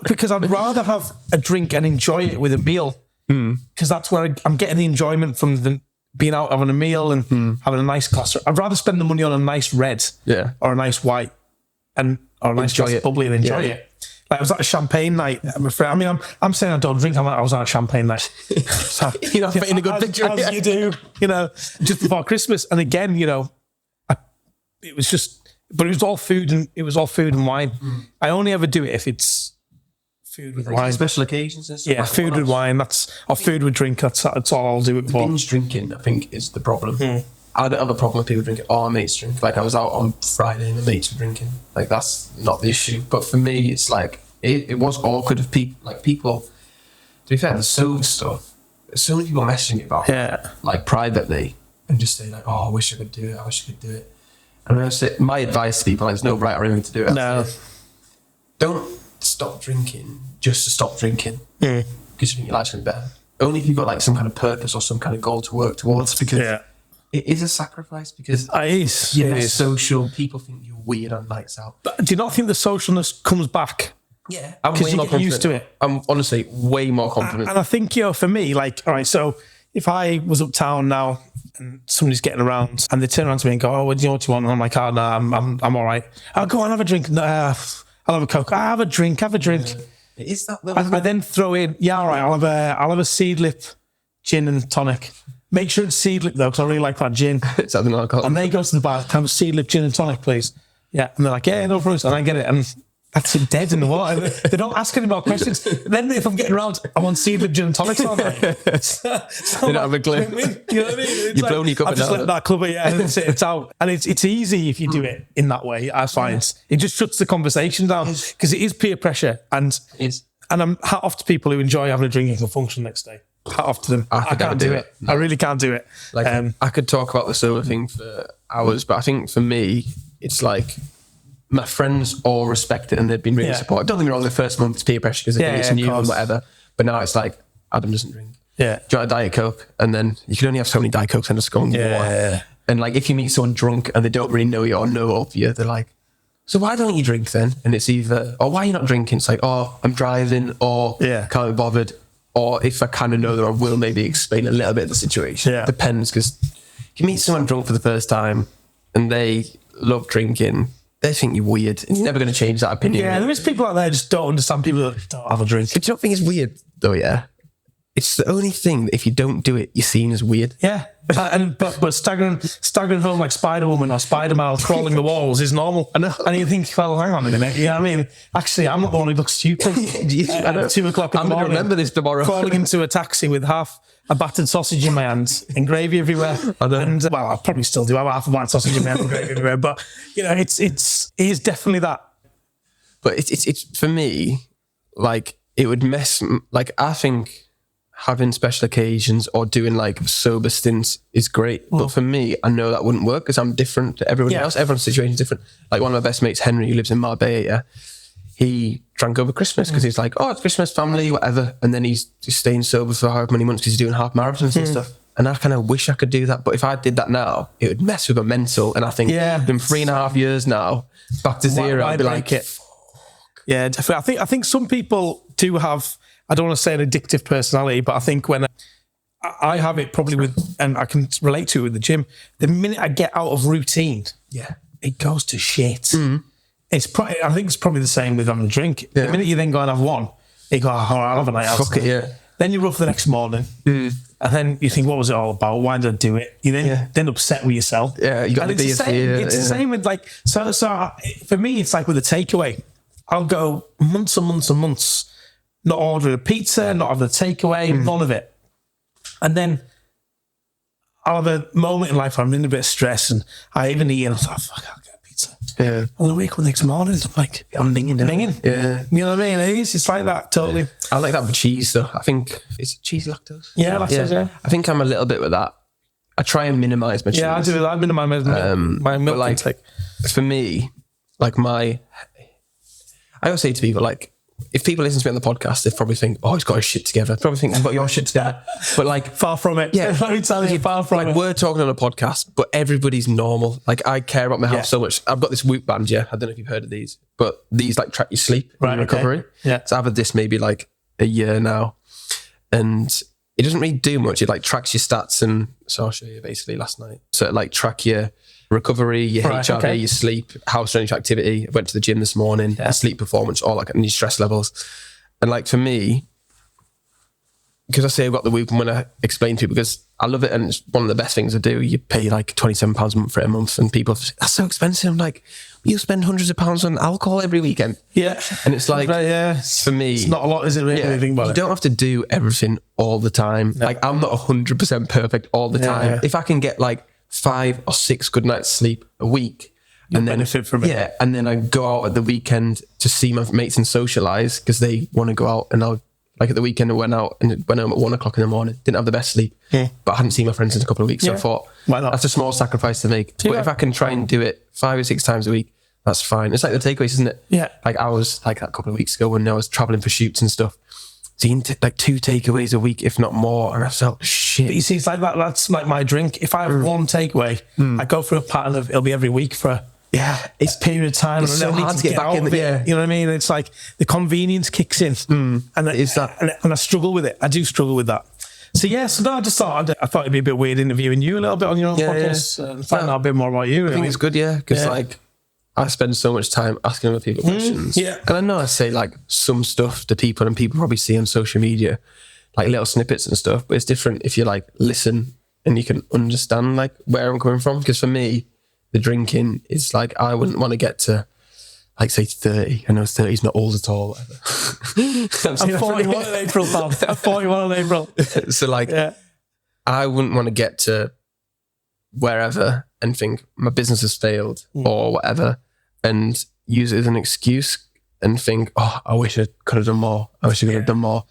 Because I'd rather have a drink and enjoy it with a meal, because that's where I'm getting the enjoyment from being out having a meal and having a nice glass. I'd rather spend the money on a nice red or a nice white or a nice glass bubbly and enjoy it. Like I was at a champagne night. I'm saying I don't drink. I was at a champagne night. So, in a good picture. As you do, just before Christmas. And again, it was just but it was all food and wine. I only ever do it if it's food with wine. Special occasions and stuff. Yeah, food with wine. Or food with drink. That's all I'll do it for. Binge drinking, I think, is the problem. I don't have a problem with people drinking. Our mates drink. Like I was out on Friday and the mates were drinking. Like that's not the issue. But for me, it's like it was awkward of people. Like people. To be fair, the sober stuff. There's so many people messaging me about it, like privately, and just saying like, "Oh, I wish I could do it. I wish I could do it." And I say, my advice to people, like, there's no right or wrong to do it. No. Don't stop drinking just to stop drinking because you think your life's going to be better. Only if you've got like some kind of purpose or some kind of goal to work towards, because it is a sacrifice, because you're less social. People think you're weird on nights out. But do you not think the socialness comes back? Yeah. Because you get used to it. I'm honestly way more confident. And I think, for me, like, all right, so if I was uptown now and somebody's getting around and they turn around to me and go, "Oh, what do you want?" And I'm like, "Oh, no, I'm all right. I'll go and have a drink. No, I'll have a Coke. I'll have a drink. It is that though? I then throw in, all right, I'll have a seed lip gin and tonic. Make sure it's seed lip though, because I really like that gin. It's something like that. And they go to the bar, "Can I have a seed lip gin and tonic, please?" Yeah. And they're like, "Yeah, no problem." And I get it. And that's it, dead in the water. They don't ask any more questions. Then if I'm getting around, I want seed lip gin and tonics on. They don't have a clue. You know what I mean? You've blown your cup. I've just let that club, it's out. And it's easy if you do it in that way, I find. It just shuts the conversation down, because it is peer pressure. And I'm hat off to people who enjoy having a drink and can function the next day. Hat off to them. I can't do it. No. I really can't do it. Like I could talk about the sober thing for hours, but I think for me, it's like, my friends all respect it and they've been really supportive. Don't get me wrong, the first month it's peer pressure because it's new and whatever. But now it's like, Adam doesn't drink. Yeah. Do you want a Diet Coke? And then you can only have so many Diet Cokes and just go and water. And like, if you meet someone drunk and they don't really know you or know of you, they're like, "So why don't you drink then?" And it's either, "Oh, why are you not drinking?" It's like, "Oh, I'm driving," or "Can't be bothered." Or if I kind of know them, I will maybe explain a little bit of the situation. Yeah. Depends, because if you meet someone drunk for the first time and they love drinking, they think you're weird. It's never going to change that opinion. Yeah, there is people out there who just don't understand people that don't have a drink. But you don't think it's weird, though, yeah? It's the only thing that if you don't do it, you're seen as weird. Yeah. But staggering home like Spider-Woman or Spider-Man crawling the walls is normal. I know. And you think, well, hang on a minute. You know what I mean? Actually, I'm not the one who looks stupid. At 2 o'clock in the morning. I'm going to remember this tomorrow. Crawling into a taxi with half a battered sausage in my hand and gravy everywhere. I know. And, well, I probably still do have half a battered sausage in my hand and gravy everywhere. But, it is definitely that. But it's for me, like, it would mess, like, I think having special occasions or doing like sober stints is great. But for me, I know that wouldn't work because I'm different to everyone else. Everyone's situation is different. Like one of my best mates, Henry, who lives in Marbella, he drank over Christmas because he's like, "Oh, it's Christmas, family, whatever." And then he's just staying sober for however many months because he's doing half marathons and stuff. And I kind of wish I could do that. But if I did that now, it would mess with my mental. And I think in 3.5 years now, back to zero, I'd be like, yeah, definitely. I think some people do have, I don't want to say an addictive personality, but I think when I have it probably with, and I can relate to it with the gym, the minute I get out of routine, it goes to shit. I think it's probably the same with having a drink. The minute you then go and have one, you go, "Oh, I'll have a night out." Fuck it, Then you're up the next morning. And then you think, what was it all about? Why did I do it? You then upset with yourself. Yeah, you got to be It's the same with like, so for me, it's like with a takeaway. I'll go months and months and months not ordering a pizza, not having a takeaway, none of it. And then I'll have a moment in life where I'm in a bit of stress and I even eat and I'm like, "Fuck, I'll get a pizza." Yeah. And I wake up the next morning and I'm like, I'm minging. Yeah. You know what I mean? It's like that, totally. I like that with cheese though. I think, is cheese lactose? Yeah, lactose, yeah. I think I'm a little bit with that. I try and minimise my cheese. Yeah, I do that. I minimise my milk intake. For me, like I always say to people, like, if people listen to me on the podcast, they probably think, "Oh, he's got his shit together." They probably think you've got your shit together. But like, far from it. Yeah. Let me tell you, far from it. We're talking on a podcast, but everybody's normal. Like, I care about my health so much. I've got this Whoop band, I don't know if you've heard of these, but these like track your sleep and recovery. Yeah. So I've had this maybe like a year now. And it doesn't really do much. It like tracks your stats, and so I'll show you basically last night. So it like track your recovery, your HRV, your sleep, how strength activity. I went to the gym this morning, sleep performance, all like, and your stress levels. And like for me, because I say I've got the week, and when I explain to people, because I love it and it's one of the best things I do, you pay like £27 a month for it a month, and people say, that's so expensive. I'm like, you spend hundreds of pounds on alcohol every weekend. Yeah. And it's like, for me, it's not a lot, is it really? Think about you it. don't have to do everything all the time. No. Like, I'm not 100% perfect all the time. Yeah. If I can get like 5 or 6 good nights sleep a week, You'll and then benefit from it. Yeah, and then I go out at the weekend to see my mates and socialise because they want to go out, and I'll, like at the weekend I went out and went home at 1 o'clock in the morning, didn't have the best sleep, but I hadn't seen my friends in a couple of weeks, so I thought, why not? That's a small sacrifice to make. But if I can try and do it 5 or 6 times a week, that's fine. It's like the takeaways, isn't it? Yeah. Like I was like that a couple of weeks ago when I was travelling for shoots and stuff, seeing like 2 takeaways a week, if not more, and I felt shit. But you see, it's like that. That's like my drink. If I have one takeaway, I go through a pattern of it'll be every week for it's period of time. It's so hard to get back in. You know what I mean? It's like the convenience kicks in, and I struggle with it. I do struggle with that. So no, I just thought it'd be a bit weird interviewing you a little bit on your own podcast and find out a bit more about you. I think it's good, because like I spend so much time asking other people questions. And I know I say like some stuff to people, and people probably see on social media like little snippets and stuff, but it's different if you like listen and you can understand like where I'm coming from. Because for me, the drinking is like, I wouldn't want to get to like say 30. I know 30 is not old at all. I'm 41 in April, pal. I'm 41 in April. So like, I wouldn't want to get to wherever and think my business has failed or whatever, and use it as an excuse and think, oh, I wish I could have done more. I wish I could have done more.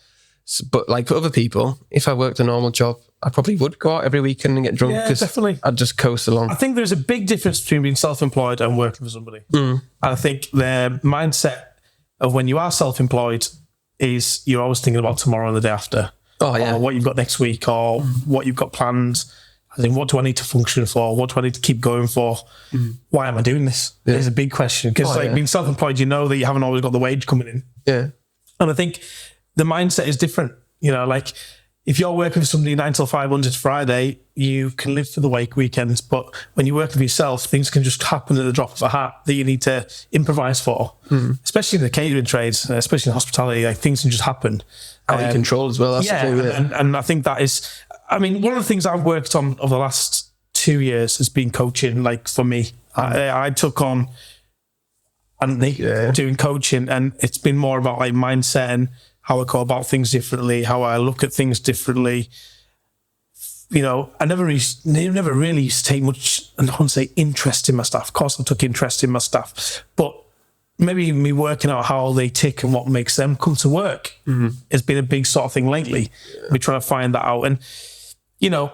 So, but like for other people, if I worked a normal job, I probably would go out every weekend and get drunk, because definitely. I'd just coast along. I think there's a big difference between being self-employed and working for somebody. And I think the mindset of when you are self-employed is you're always thinking about tomorrow and the day after. Or what you've got next week, or what you've got planned. I think, what do I need to function for? What do I need to keep going for? Why am I doing this? It's a big question. Because being self-employed, you know that you haven't always got the wage coming in. And I think the mindset is different. You know, like if you're working for somebody 9 till 5, Monday to Friday, you can live for the weekends. But when you're working for yourself, things can just happen at the drop of a hat that you need to improvise for. Especially in the catering trades, especially in hospitality, like things can just happen. Out of control as well. That's the thing with it. And I think that is, I mean, one of the things I've worked on over the last 2 years has been coaching. Like for me, I took on doing coaching, and it's been more about like mindset and how I go about things differently, how I look at things differently. You know, I never really used to take much, I don't want to say interest in my staff. Of course I took interest in my staff, but maybe me working out how they tick and what makes them come to work has been a big sort of thing lately. We're trying to find that out. And, you know,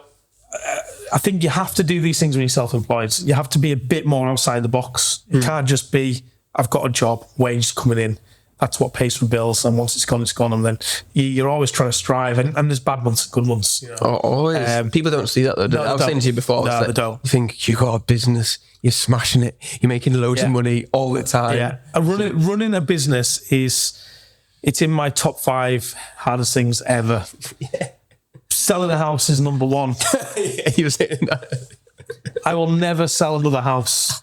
I think you have to do these things when you're self-employed. You have to be a bit more outside the box. It can't just be, I've got a job, wage coming in. That's what pays for bills. And once it's gone, it's gone. And then you're always trying to strive. And there's bad months and good months. You know? Always. People don't see that though. I was saying to you before. No, they don't. You think you got a business, you're smashing it, you're making loads of money all the time. Yeah. And running a business it's in my top 5 hardest things ever. Selling a house is number 1. You were saying that. I will never sell another house.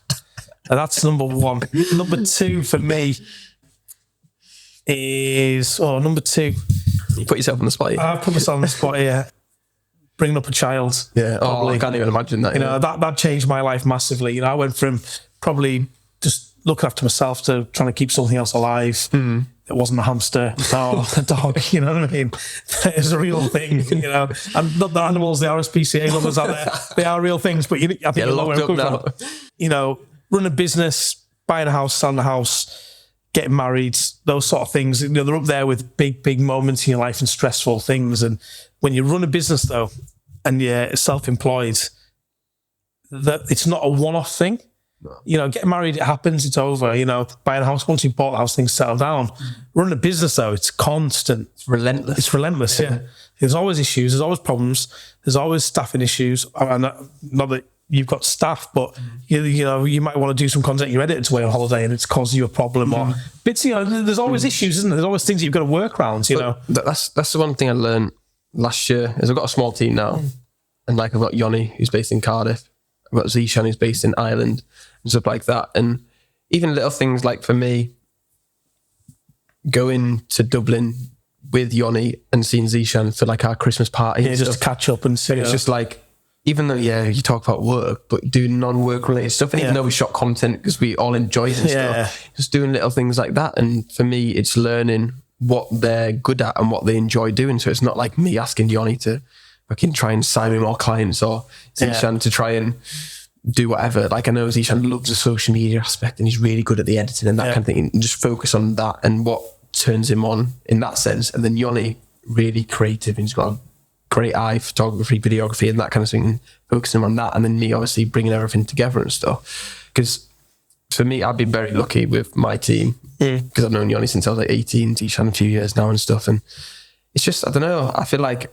And that's number 1. Number 2 for me is, number 2. You put yourself on the spot here. I put myself on the spot here. Bringing up a child. Yeah. Probably. I can't even imagine that. You know, that changed my life massively. You know, I went from probably just looking after myself to trying to keep something else alive. It wasn't a hamster or a dog, you know what I mean? It's a real thing, you know. And not the animals, the RSPCA lovers out there, they are real things, but I think you're locked up now. You know, run a business, buying a house, selling a house, getting married, those sort of things. You know, they're up there with big moments in your life and stressful things. And when you run a business though, and you're self-employed, that it's not a one-off thing. No. You know, getting married, it happens, it's over. You know, buying a house, once you've bought the house, things settle down. Running a business though, it's constant. It's relentless. It's relentless, yeah. There's always issues, there's always problems, there's always staffing issues. And not that you've got staff, but you know, you might want to do some content, your editor's away on holiday and it's causing you a problem or bits, you know, there's always issues, isn't there? There's always things that you've got to work around, you know. That's the one thing I learned last year, is I've got a small team now. And like I've got Yoni, who's based in Cardiff. I've got Zishan, who's based in Ireland and stuff like that. And even little things like for me, going to Dublin with Yoni and seeing Zishan for like our Christmas party. Yeah, just to catch up and see. It's just like, even though, you talk about work, but do non-work related stuff. And even though we shot content because we all enjoy it and stuff, just doing little things like that. And for me, it's learning what they're good at and what they enjoy doing. So it's not like me asking Yoni to fucking try and sign me more clients or Zishan to try and do whatever. Like, I know Zishan loves the social media aspect and he's really good at the editing and that kind of thing. And just focus on that and what turns him on in that sense. And then Yoni, really creative, and he's got a great eye, photography, videography and that kind of thing, and focusing on that. And then me obviously bringing everything together and stuff. Because for me, I've been very lucky with my team because I've known Yoni since I was like 18, Zishan a few years now and stuff. And it's just, I don't know, I feel like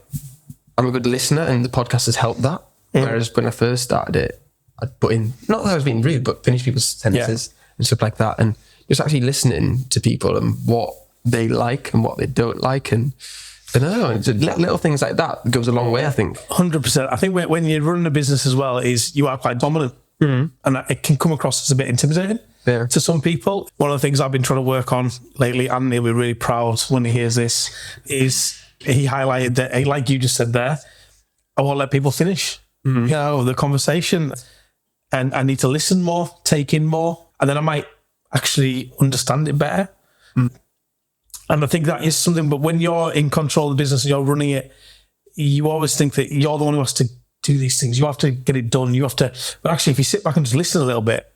I'm a good listener and the podcast has helped that. Whereas when I first started it, I'd put in, not that I was being rude, but finish people's sentences and stuff like that. And just actually listening to people and what they like and what they don't like. And I don't know, it's little things like that goes a long way, I think. 100%. I think when you're running a business as well, is you are quite dominant. And it can come across as a bit intimidating to some people. One of the things I've been trying to work on lately, and he'll be really proud when he hears this, is he highlighted that, like you just said there, I won't let people finish the conversation, and I need to listen more, take in more, and then I might actually understand it better. And I think that is something, but when you're in control of the business and you're running it, you always think that you're the one who has to do these things. You have to get it done. You have to, but actually if you sit back and just listen a little bit,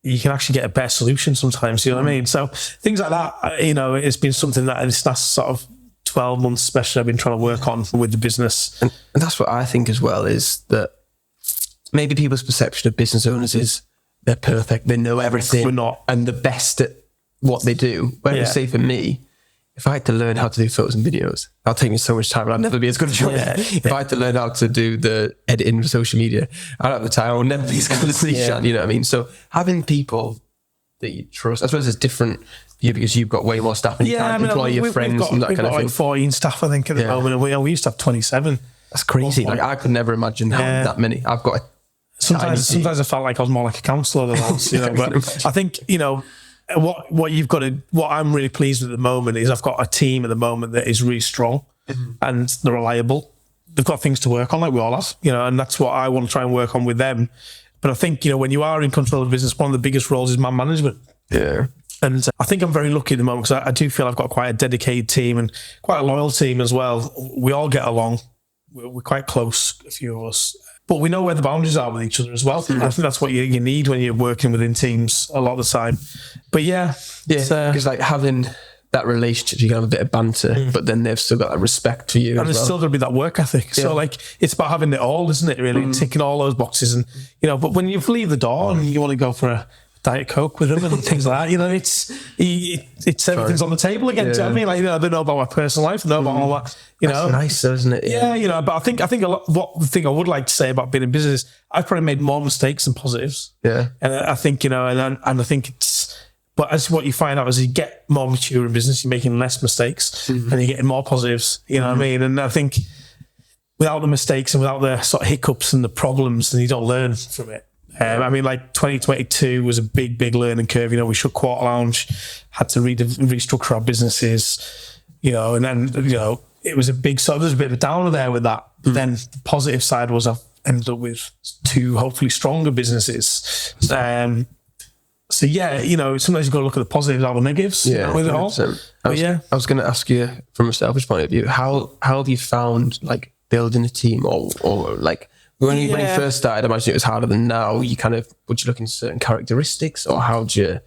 you can actually get a better solution sometimes, you know what I mean? So things like that, it's been something that this last sort of 12 months especially I've been trying to work on with the business. And that's what I think as well, is that maybe people's perception of business owners is they're perfect, they know everything. We're not. And the best at what they do. Whereas say for me, if I had to learn how to do photos and videos, that'll take me so much time and I'd never be as good as you. If I had to learn how to do the editing for social media, I'd have the time, I would never be as good as Zishan, you know what I mean? So having people that you trust, I suppose it's different for you because you've got way more staff and you can't employ your friends and that kind of thing. We've got like 14 staff, I think, at the moment, and we used to have 27. That's crazy. Like, I could never imagine having that many. I've got sometimes I felt like I was more like a counsellor than else, but I think, what you've got to, what I'm really pleased with at the moment is I've got a team at the moment that is really strong and they're reliable. They've got things to work on, like we all have, and that's what I want to try and work on with them. But I think, when you are in control of the business, one of the biggest roles is man management. Yeah. And I think I'm very lucky at the moment because I do feel I've got quite a dedicated team and quite a loyal team as well. We all get along. We're quite close, a few of us. But we know where the boundaries are with each other as well. I think that's what you need when you're working within teams a lot of the time. But because like having that relationship, you can have a bit of banter, but then they've still got that respect for you. And there's still going to be that work ethic. So like, it's about having it all, isn't it? Really ticking all those boxes. And, but when you leave the door and you want to go for a Diet Coke with them and things like that, it's everything's on the table again. Do you know what I mean? Like, they know about my personal life, they know about all that. That's nice, though, isn't it? Yeah, but I think the thing I would like to say about being in business is I've probably made more mistakes than positives. Yeah, and I think and I think it's. But as what you find out as you get more mature in business, you're making less mistakes and you're getting more positives. You know what I mean? And I think without the mistakes and without the sort of hiccups and the problems, then you don't learn from it. Like 2022 was a big learning curve. We shut Quarter Lounge, had to restructure our businesses, and then, it was a big, so there's a bit of a downer there with that. But then the positive side was I've ended up with 2 hopefully stronger businesses. So sometimes you've got to look at the positives out of the negatives with it all. I was going to ask you from a selfish point of view, how have you found like building a team or like, when you first started, I imagine it was harder than now. Would you look into certain characteristics, or how'd you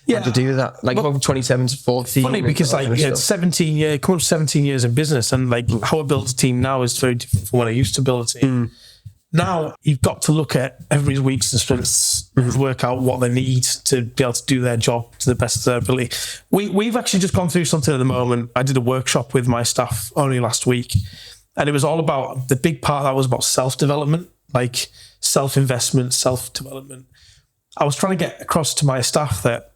do that? Like, from 27 to 14. Funny because 17 years, come up to 17 years in business, and like how I build a team now is very different from when I used to build a team. Now you've got to look at everybody's weaknesses and strengths and work out what they need to be able to do their job to the best of their ability. We've actually just gone through something at the moment. I did a workshop with my staff only last week. And it was all about, the big part that was about self-development, like self-investment, self-development. I was trying to get across to my staff that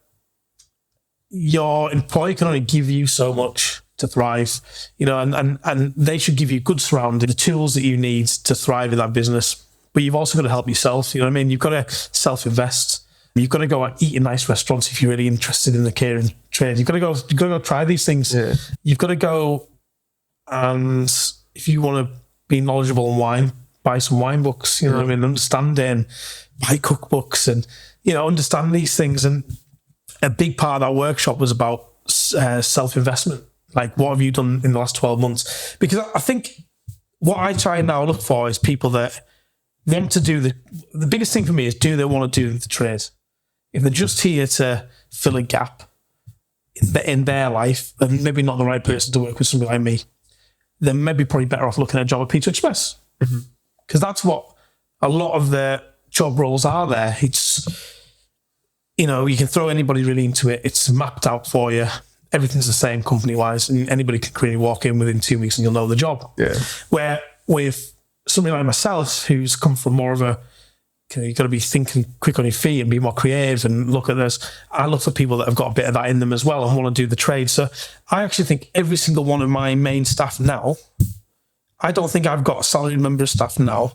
your employer can only give you so much to thrive, and they should give you good surrounding, the tools that you need to thrive in that business. But you've also got to help yourself, you know what I mean? You've got to self-invest. You've got to go eat in nice restaurants if you're really interested in the catering trade. You've got to go try these things. Yeah. You've got to go, and if you want to be knowledgeable in wine, buy some wine books, you know what I mean? Understand it, and buy cookbooks and, you know, understand these things. And a big part of our workshop was about self-investment. Like, what have you done in the last 12 months? Because I think what I try and now look for is people that want to do the biggest thing for me is, do they want to do the trade? If they're just here to fill a gap in their life, and maybe not the right person to work with somebody like me, then maybe probably better off looking at a job at Pizza Express. Because that's what a lot of the job roles are there. It's, you know, you can throw anybody really into it. It's mapped out for you. Everything's the same company-wise, and anybody can really walk in within 2 weeks and you'll know the job. Yeah. Where with somebody like myself, who's come from more of a, you've got to be thinking quick on your feet and be more creative and look at this. I look for people that have got a bit of that in them as well and want to do the trade. So I actually think every single one of my main staff now, I don't think I've got a salaried member of staff now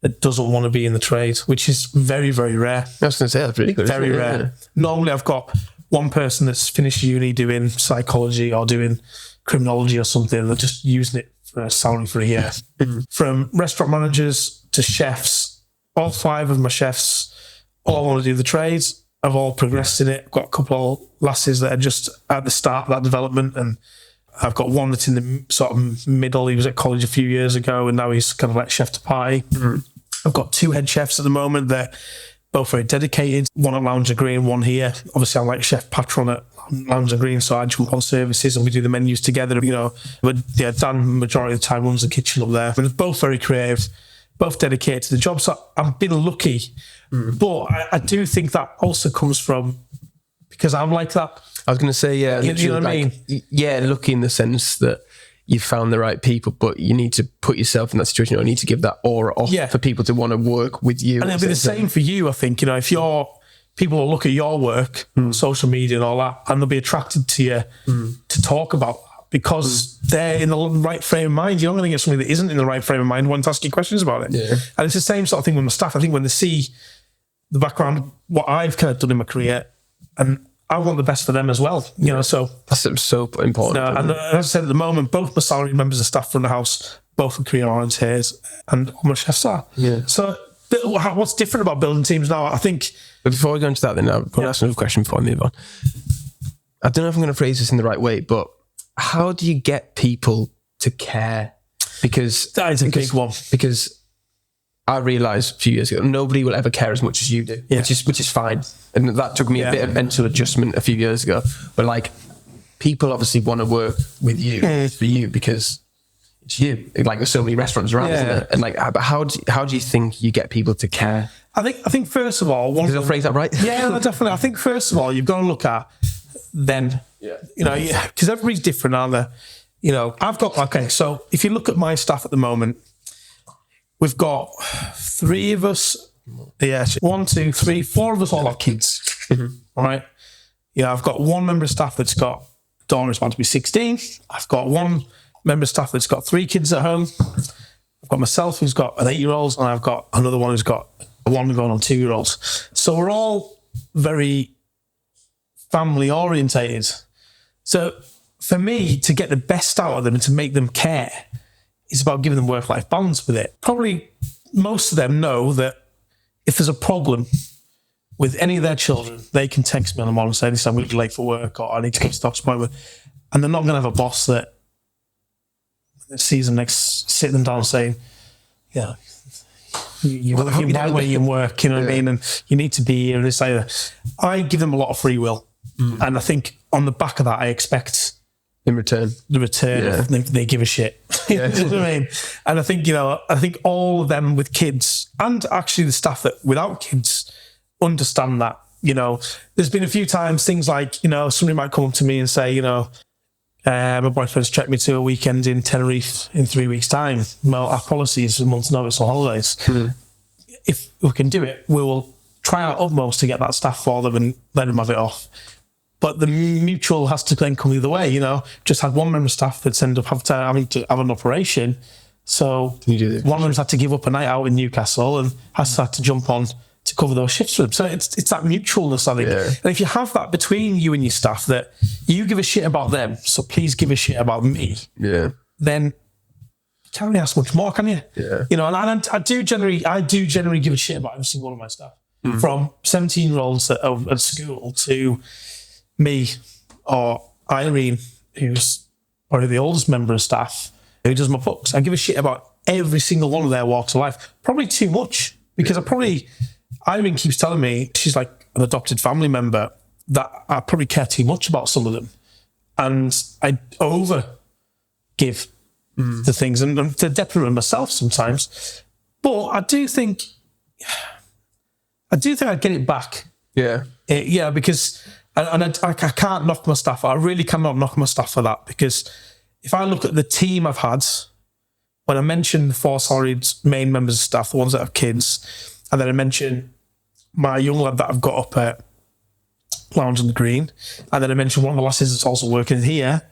that doesn't want to be in the trade, which is very, very rare. I was going to say, that's really good. Very rare. Yeah. Normally I've got one person that's finished uni doing psychology or doing criminology or something, and they're just using it for a salary for a year. From restaurant managers to chefs, all 5 of my chefs all want to do the trades. I've all progressed in it. I've got a couple of lasses that are just at the start of that development, and I've got one that's in the sort of middle. He was at college a few years ago, and now he's kind of like chef de partie. I've got 2 head chefs at the moment that both very dedicated. One at Lounge and Green, one here. Obviously, I'm like chef patron at Lounge and Green, so I jump on services and we do the menus together, you know. But yeah, Dan, majority of the time, runs the kitchen up there. But they're both very creative, both dedicated to the job. So I've been lucky. But I do think that also comes from, because I'm like that. I was going to say, yeah. You know what I mean? Yeah, lucky in the sense that you found the right people, but you need to put yourself in that situation. You need to give that aura off for people to want to work with you. And it'll be the same for you, I think. You know, if people will look at your work, social media and all that, and they'll be attracted to you to talk about that, because they're in the right frame of mind. You're not going to get somebody that isn't in the right frame of mind wanting to ask you questions about it. Yeah. And it's the same sort of thing with my staff. I think when they see the background, what I've kind of done in my career, and I want the best for them as well, you know. So that's so important. And as I said, at the moment, both my salaried members of staff from the house, both are career oriented, and all my chefs are. Yeah. So what's different about building teams now? I think. But before we go into that, then I'm going to ask another question before I move on. I don't know if I'm going to phrase this in the right way, but how do you get people to care? Because that is a big one. Because I realised a few years ago, nobody will ever care as much as you do, which is fine. And that took me a bit of mental adjustment a few years ago. But like, people obviously want to work with you for you because it's you. Like, there's so many restaurants around, isn't there? And like, but how do you think you get people to care? I think first of all, did I phrase that right? Yeah, no, definitely. I think first of all, you've got to look at them. Yeah. You know, because everybody's different, aren't they? You know, so if you look at my staff at the moment, we've got 3 of us. Yeah, 1, 2, 3, 4 of us all have kids. All right. Yeah, I've got 1 member of staff that's got a daughter who's about to be 16. I've got 1 member of staff that's got 3 kids at home. I've got myself who's got an 8-year-old, and I've got another one who's got a 1 going on 2-year-olds. So we're all very family orientated. So for me, to get the best out of them and to make them care, it's about giving them work-life balance with it. Probably most of them know that if there's a problem with any of their children, they can text me on the morning and say, listen, I'm going to be late for work, or I need to get to the doctor's appointment. And they're not going to have a boss that sees them next, sit them down saying, yeah, you where you work, you know what I mean? And you need to be here and this, like that. I give them a lot of free will. And I think on the back of that, I expect in return, they give a shit. You know what I mean? And I think all of them with kids, and actually the staff that without kids, understand that. You know, there's been a few times things like, you know, somebody might come up to me and say, you know, my boyfriend's checked me to a weekend in Tenerife in 3 weeks' time. Well, our policy is a month's notice on holidays. If we can do it, we will try our utmost to get that staff for them and let them have it off. But the mutual has to then come either way, you know. Just had 1 member of staff that's ended up having to have an operation. So one of them's had to give up a night out in Newcastle and has had to jump on to cover those shifts for them. So it's that mutualness, I think. Yeah. And if you have that between you and your staff, that you give a shit about them, so please give a shit about me. Yeah. Then you can't really ask much more, can you? Yeah. You know, and I do generally give a shit about every single one of my staff, from 17-year-olds at school to me or Irene, who's probably the oldest member of staff, who does my books. I give a shit about every single one of their walks of life. Probably too much, because Irene keeps telling me, she's like an adopted family member, that I probably care too much about some of them. And I over give the things, and to the detriment of myself sometimes. But I do think I'd get it back. Yeah. Yeah, because I can't knock my staff. I really cannot knock my staff for that, because if I look at the team I've had, when I mention the 4 salaried main members of staff, the ones that have kids, and then I mention my young lad that I've got up at Lounge on the Green, and then I mention one of the lasses that's also working here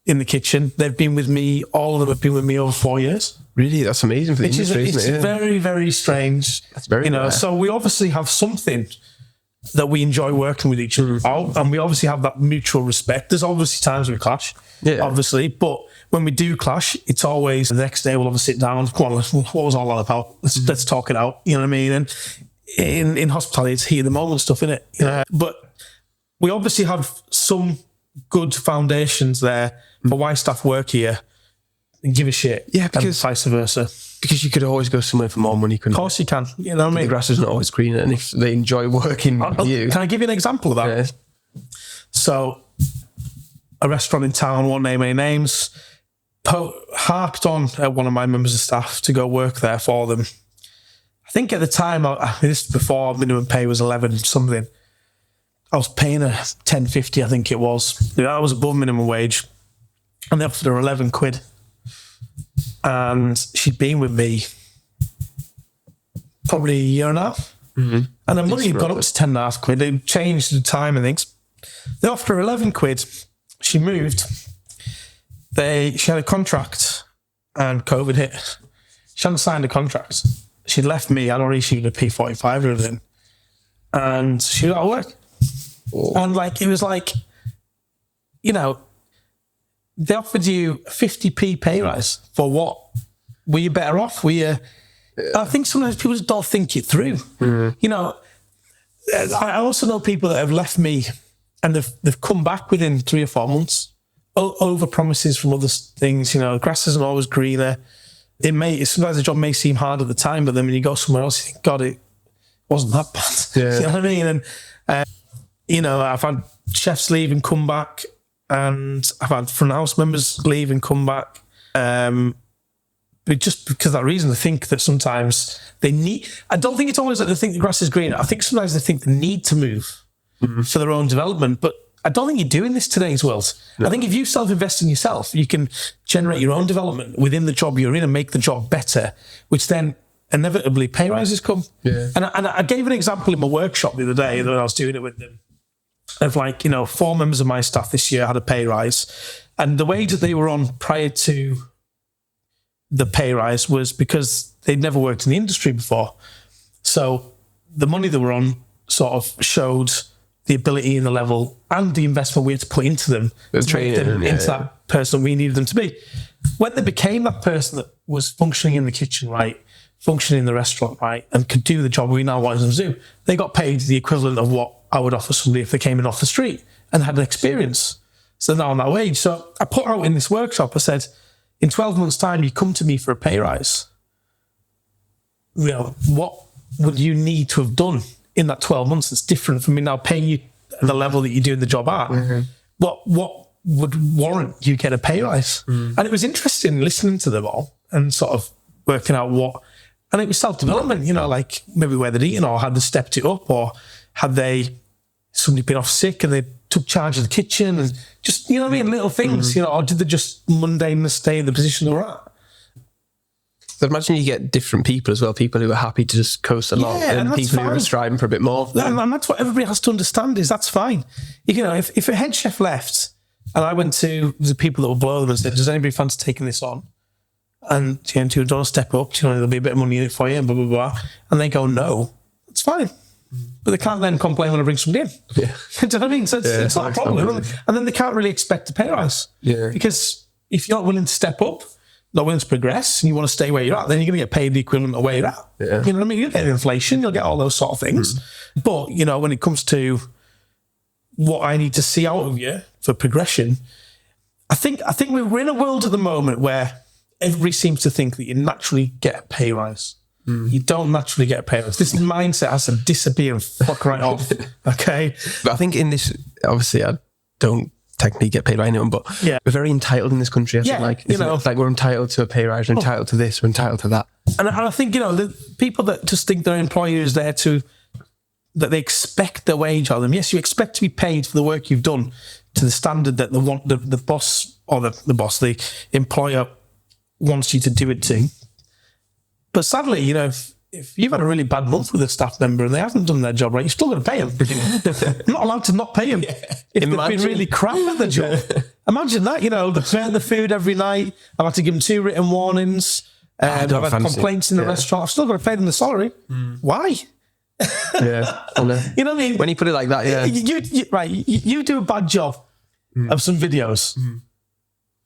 in the kitchen. They've been with me, all of them have been with me over 4 years. Really? That's amazing for the industry, isn't it? It's very, very strange. That's very rare. So we obviously have something that we enjoy working with each other out, and we obviously have that mutual respect. There's obviously times we clash, obviously, but when we do clash, it's always the next day we'll have a sit down. Come on, what was all that about? Let's talk it out. You know what I mean? And in hospitality, it's heat of the moment stuff, innit? You know? But we obviously have some good foundations there for why staff work here and give a shit. Yeah, because and vice versa. Because you could always go somewhere for more money, couldn't you? Of course you can. You know what I mean? The grass isn't always greener, and if they enjoy working with you... Can I give you an example of that? Yeah. So, a restaurant in town, won't name any names, harped on at one of my members of staff to go work there for them. I think at the time, this was before minimum pay was 11 something. I was paying her £10.50, I think it was. That was above minimum wage. And they offered her 11 quid. And she'd been with me probably a year and a half. Mm-hmm. And the money had gone up to 10.5 quid. They changed the time and things. They offered her 11 quid. She moved. She had a contract and COVID hit. She hadn't signed a contract. She'd left me. I'd already issued a P45 or anything. And she got out of work. Oh. And it was like, you know, they offered you a 50p pay rise for what? Were you better off? Were you? I think sometimes people just don't think it through. Mm-hmm. You know, I also know people that have left me and they've come back within 3 or 4 months. Over promises from other things. You know, grass isn't always greener. Sometimes the job may seem hard at the time, but then when you go somewhere else, you think, God, it wasn't that bad. Yeah. You know what I mean? And you know, I've had chefs leave and come back, and I've had front house members leave and come back. But just because of that reason, I think that sometimes they need... I don't think it's always that they think the grass is greener. I think sometimes they think they need to move for their own development. But I don't think you're doing this today's world. No. I think if you self-invest in yourself, you can generate your own development within the job you're in and make the job better, which then inevitably pay rises come. Yeah. And I gave an example in my workshop the other day when I was doing it with them of 4 members of my staff this year had a pay rise, and the wage that they were on prior to the pay rise was because they'd never worked in the industry before. So the money they were on sort of showed the ability and the level and the investment we had to put into them, that person we needed them to be. When they became that person that was functioning in the kitchen right, functioning in the restaurant right, and could do the job we now wanted them to do, they got paid the equivalent of what I would offer somebody if they came in off the street and had an experience. So now on that wage. So I put out in this workshop, I said, in 12 months' time, you come to me for a pay rise. You know, what would you need to have done in that 12 months that's different from me now paying you at the level that you're doing the job at? Mm-hmm. What would warrant you get a pay rise? Mm. And it was interesting listening to them all and sort of working out what... And it was self-development, you know, like maybe where they'd eaten or had they stepped it up, or had somebody been off sick and they took charge of the kitchen, and just, you know what I mean, little things, you know, or did they just mundanely stay in the position they were at? So imagine you get different people as well, people who are happy to just coast along, and people who are striving for a bit more. And that's what everybody has to understand, is that's fine. You know, if a head chef left and I went to the people that were below them and said, does anybody fancy taking this on? And you know, don't step up, you know, there'll be a bit of money in it for you, and blah, blah, blah. And they go, no, it's fine. But they can't then complain when I bring somebody in. Yeah. Do you know what I mean? So it's not a problem. And then they can't really expect a pay rise. Yeah. Because if you're not willing to step up, not willing to progress, and you want to stay where you're at, then you're going to get paid the equivalent of where you're at. Yeah. You know what I mean? You'll get inflation, you'll get all those sort of things. But, you know, when it comes to what I need to see out of you for progression, I think we're in a world at the moment where everybody seems to think that you naturally get a pay rise. You don't naturally get a pay rise. This mindset has to disappear and fuck right off. Okay? But I think in this, obviously, I don't technically get paid by anyone, but we're very entitled in this country. I think, like, you know, like we're entitled to a pay rise, we're entitled to this, we're entitled to that. And I think, you know, the people that just think their employer is there to, that they expect their wage of them. Yes, you expect to be paid for the work you've done to the standard that the boss or the employer wants you to do it to. But sadly, you know, if you've had a really bad month with a staff member and they haven't done their job right, you're still going to pay them. You're not allowed to not pay them if they've been really crap at their job. Imagine that, you know, they've burnt the food every night. I've had to give them 2 written warnings. I've had complaints in the restaurant. I've still got to pay them the salary. Why? Yeah. You know what I mean? When you put it like that, you do a bad job of some videos.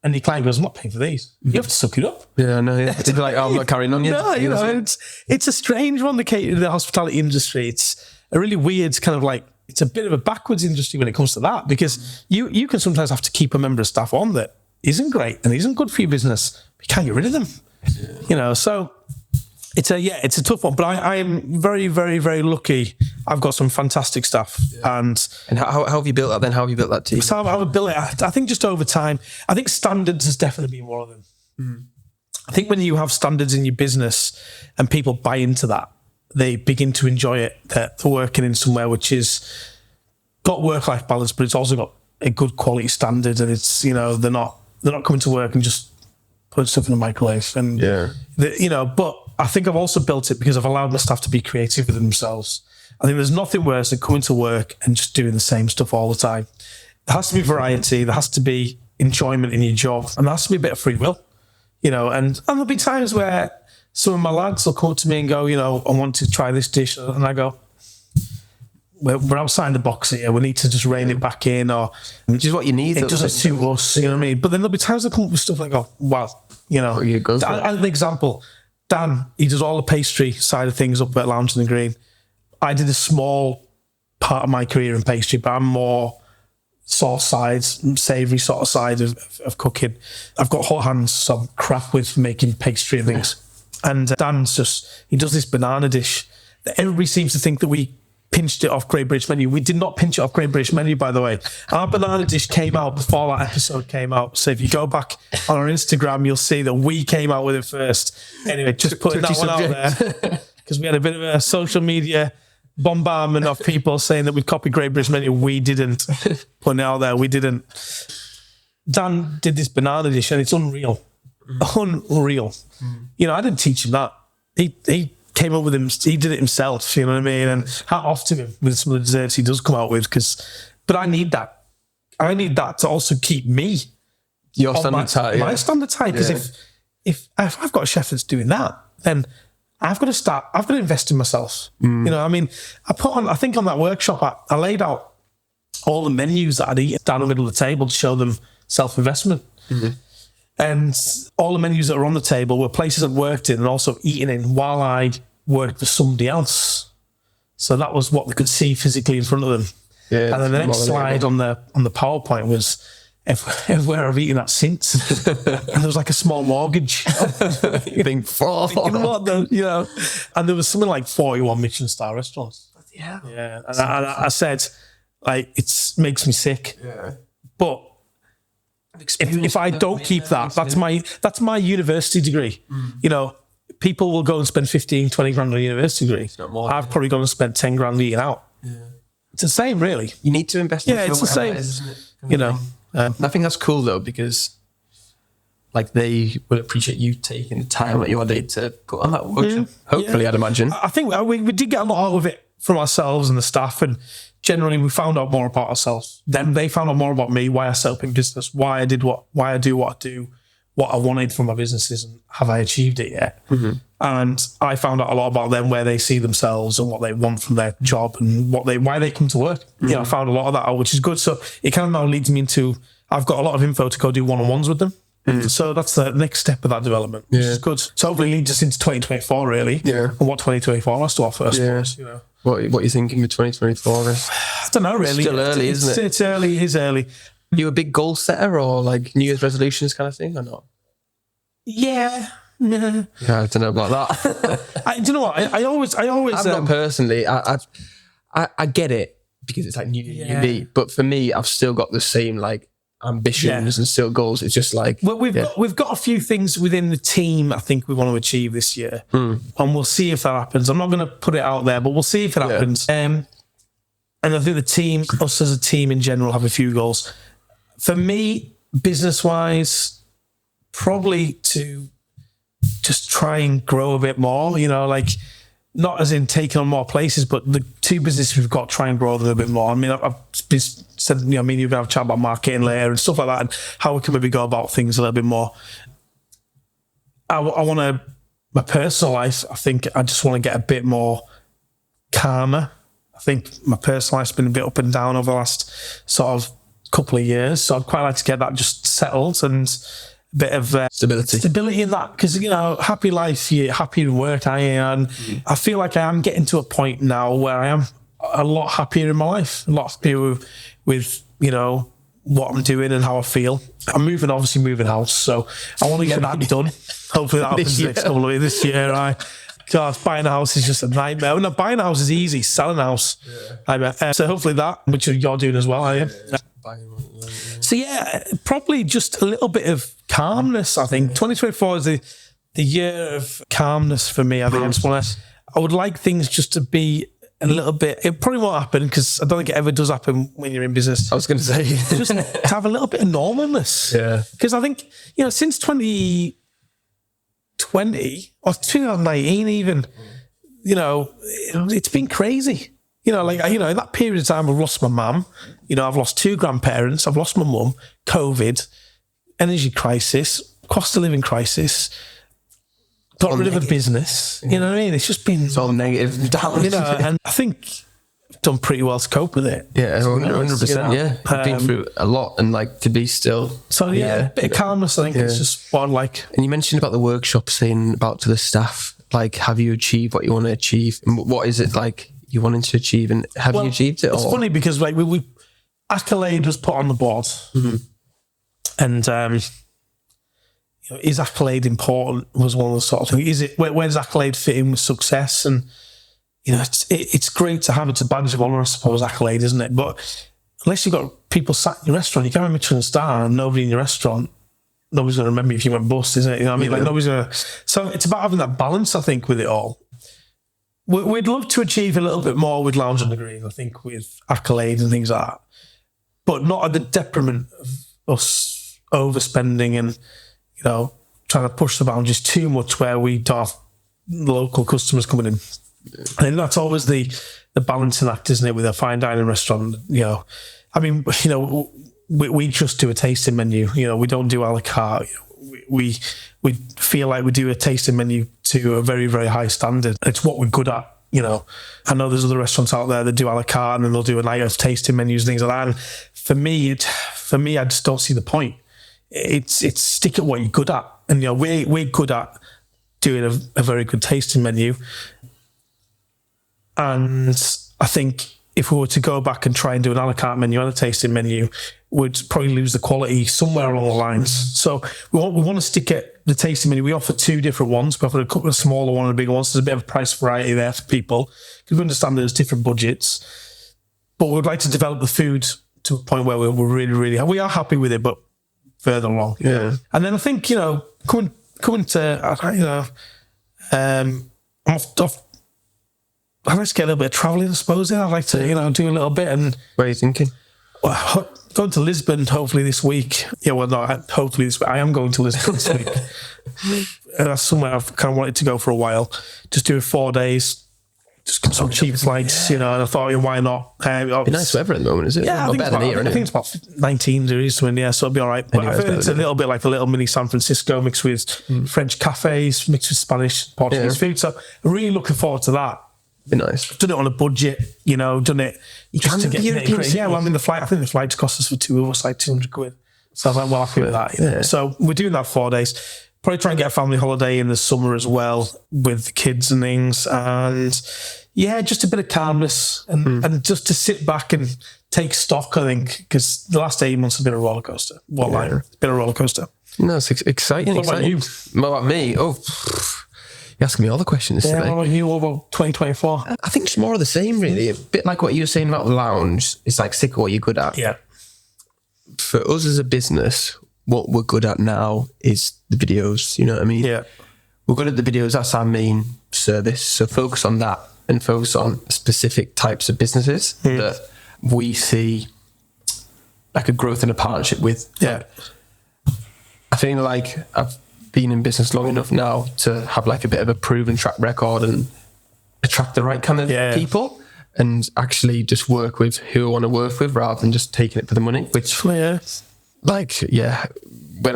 And your client goes, I'm not paying for these. You have to suck it up. Yeah, no, yeah. It's like, oh, I'm not carrying on yet. No, you know, it's a strange one, the hospitality industry. It's a really weird kind of like, it's a bit of a backwards industry when it comes to that, because you can sometimes have to keep a member of staff on that isn't great and isn't good for your business. But you can't get rid of them. Yeah. You know, so it's a tough one, but I am very, very, very lucky. I've got some fantastic staff. Yeah. And how have you built that then? How have you built that team? So I've built it, I think just over time. I think standards has definitely been one of them. I think when you have standards in your business and people buy into that, they begin to enjoy it. They're working in somewhere which is got work-life balance, but it's also got a good quality standard. And it's, you know, they're not coming to work and just putting stuff in the microwave. And, you know, but I think I've also built it because I've allowed my staff to be creative with themselves. I think there's nothing worse than coming to work and just doing the same stuff all the time. There has to be variety. There has to be enjoyment in your job. And there has to be a bit of free will, you know. And there'll be times where some of my lads will come up to me and go, you know, I want to try this dish. And I go, we're outside the box here. We need to just rein it back in. Or which is what you need. It doesn't suit us, you know what I mean? But then there'll be times they come up with stuff like, oh, wow, you know. An example, Dan, he does all the pastry side of things up at Lounge and the Green. I did a small part of my career in pastry, but I'm more sauce sides, savoury sort of side of cooking. I've got hot hands, so I'm crap with making pastry and things. And Dan's he does this banana dish that everybody seems to think that we pinched it off Great British Menu. We did not pinch it off Great British Menu, by the way. Our banana dish came out before that episode came out. So if you go back on our Instagram, you'll see that we came out with it first. Anyway, just putting that one out there, because we had a bit of a social media bombardment of people saying that we copied Great British Menu. We didn't. Putting it out there, we didn't. Dan did this banana dish and it's unreal. Unreal. You know, I didn't teach him that. He came up with him. He did it himself, you know what I mean? And hat off to him with some of the desserts he does come out with, but I need that. I need that to also keep me your standards high. My standards high, because if I've got a chef that's doing that, then I've got to invest in myself. You know, I mean, I think on that workshop, I laid out all the menus that I'd eat down the middle of the table to show them self-investment. And all the menus that were on the table were places I'd worked in and also eaten in while I'd worked for somebody else. So that was what they could see physically in front of them. Yeah, and then the next slide on the PowerPoint was everywhere I've eaten at since. And there was like a small mortgage. You think, you know, and there was something like 41 Michelin star restaurants. Yeah. And I said, like, it makes me sick. Yeah. But if I don't keep that, that's my university degree. You know, people will go and spend 15, 20 grand on a university degree. I've probably gone and spent 10 grand eating out. Yeah. It's the same, really. You need to invest in it's the same. Isn't it? You know. I think that's cool, though, because like they will appreciate you taking the time at your day to put on that workshop. Hopefully, I'd imagine. I think we did get a lot out of it from ourselves and the staff, and generally we found out more about ourselves. Then they found out more about me, why I set up in business, why I do what I do, what I wanted from my businesses, and have I achieved it yet? And I found out a lot about them, where they see themselves and what they want from their job and why they come to work. I found a lot of that out, which is good. So it kind of now leads me into, I've got a lot of info to go do one-on-ones with them. So that's the next step of that development, which is good. So hopefully leads us into 2024, really. Yeah. And what 2024 has to offer, I suppose, you know. What are you thinking with 2024 is? I don't know, really. It's still early, isn't it? It's early. It is early. Are you a big goal setter or like New Year's resolutions kind of thing or not? Yeah, I don't know about that. do you know what? I always. I'm not personally. I get it because it's like new me, but for me, I've still got the same like ambitions and still goals. It's just like we've got a few things within the team I think we want to achieve this year, and we'll see if that happens. I'm not going to put it out there, but we'll see if it happens. And I think the team, us as a team in general, have a few goals. For me, business-wise, probably to just try and grow a bit more, you know, like not as in taking on more places, but the two businesses we've got, try and grow them a bit more. I mean, I've said, you know, me and you're going to have a chat about marketing later and stuff like that, and how we can maybe go about things a little bit more. I want to, my personal life, I think I just want to get a bit more calmer. I think my personal life's been a bit up and down over the last sort of couple of years, so I'd quite like to get that just settled and a bit of stability in that, because, you know, happy life, you're happy in work, and I feel like I am getting to a point now where I am a lot happier in my life, a lot happier with you know, what I'm doing and how I feel. I'm obviously moving house, so I want to get that done. Hopefully that happens next couple of years. This year, God, buying a house is just a nightmare. No, buying a house is easy. Selling a house, so hopefully that, which you're doing as well, are you? So probably just a little bit of calmness. I think 2024 is the year of calmness for me. I think I would like things just to be a little bit. It probably won't happen because I don't think it ever does happen when you're in business. I was going to say just to have a little bit of normalness. Yeah, because I think, you know, since 2020 or 2019 even, you know, it's been crazy. You know, like, you know, in that period of time, I've lost my mum. You know, I've lost two grandparents. I've lost my mum. COVID, energy crisis, cost of living crisis. Got rid of a business. You know what I mean? It's just been... It's all negative. You know, and I think I've done pretty well to cope with it. Yeah, 100%. You know? Yeah, I've been through a lot, and like to be still... So a bit of calmness, I think. It's just what I like. And you mentioned about the workshop, saying about to the staff, like, have you achieved what you want to achieve? And what is it like you wanting to achieve, and have you achieved it? It's funny because like we Accolade was put on the board, and you know, is Accolade important? Was one of the sort of things. Is it where does Accolade fit in with success? And you know, it's great to have it. It's a badge of honour, I suppose. Accolade, isn't it? But unless you've got people sat in your restaurant, you can't have a Michelin star and nobody in your restaurant. Nobody's going to remember you if you went bust, isn't it? You know what I mean? Like nobody's going to. So it's about having that balance, I think, with it all. We'd love to achieve a little bit more with Lounge on the Green, I think, with Accolade and things like that, but not at the detriment of us overspending and, you know, trying to push the boundaries too much where we don't have local customers coming in. And that's always the balancing act, isn't it, with a fine dining restaurant? You know, I mean, you know, we just do a tasting menu. You know, we don't do a la carte. We feel like we do a tasting menu to a very, very high standard. It's what we're good at, you know. I know there's other restaurants out there that do a la carte and then they'll do a night of tasting menus and things like that. And for me, I just don't see the point. It's stick at what you're good at. And, you know, we're good at doing a very good tasting menu. And I think if we were to go back and try and do an a la carte menu and a tasting menu, we'd probably lose the quality somewhere along the lines. So we want to stick at the tasting menu. We offer two different ones. We offer a couple of smaller ones and a bigger ones. So there's a bit of price variety there for people, because we understand there's different budgets. But we'd like to develop the food to a point where we're really we are happy with it, but further along. Yeah. And then I think, you know, coming to, you know, I'm off. I'd like to get a little bit of travelling, I suppose. I'd like to, you know, do a little bit. And where are you thinking? Well, going to Lisbon hopefully this week. Yeah, well, no, hopefully this week. I am going to Lisbon this week. That's somewhere I've kind of wanted to go for a while. Just do 4 days, just get some cheap flights, and I thought, why not? Be nice weather at the moment, is it? Yeah, I think it's about 19 degrees, so it'll be all right. But I think it's a little bit like a little mini San Francisco mixed with French cafes, mixed with Spanish, Portuguese food. So I'm really looking forward to that. Be nice. I've done it on a budget, done it just to get it. Yeah, well, I think the flights cost us for two of us like 200 quid. So I was like, well, happy with that. Yeah. So we're doing that 4 days. Probably try and get a family holiday in the summer as well with the kids and things. And yeah, just a bit of calmness and just to sit back and take stock, I think, because the last 8 months have been a roller coaster. It's been a roller coaster. No, it's exciting. What about you? What about me? Oh, you're asking me all the questions today. What about you? What about 2024? I think it's more of the same, really. A bit like what you were saying about the lounge. It's like sick of what you're good at. Yeah. For us as a business, what we're good at now is the videos. You know what I mean? Yeah. We're good at the videos. That's our main service. So focus on that and focus on specific types of businesses that we see like a growth and a partnership with. Yeah. I feel like I've been in business long enough now to have like a bit of a proven track record and attract the right kind of people and actually just work with who I want to work with rather than just taking it for the money, which when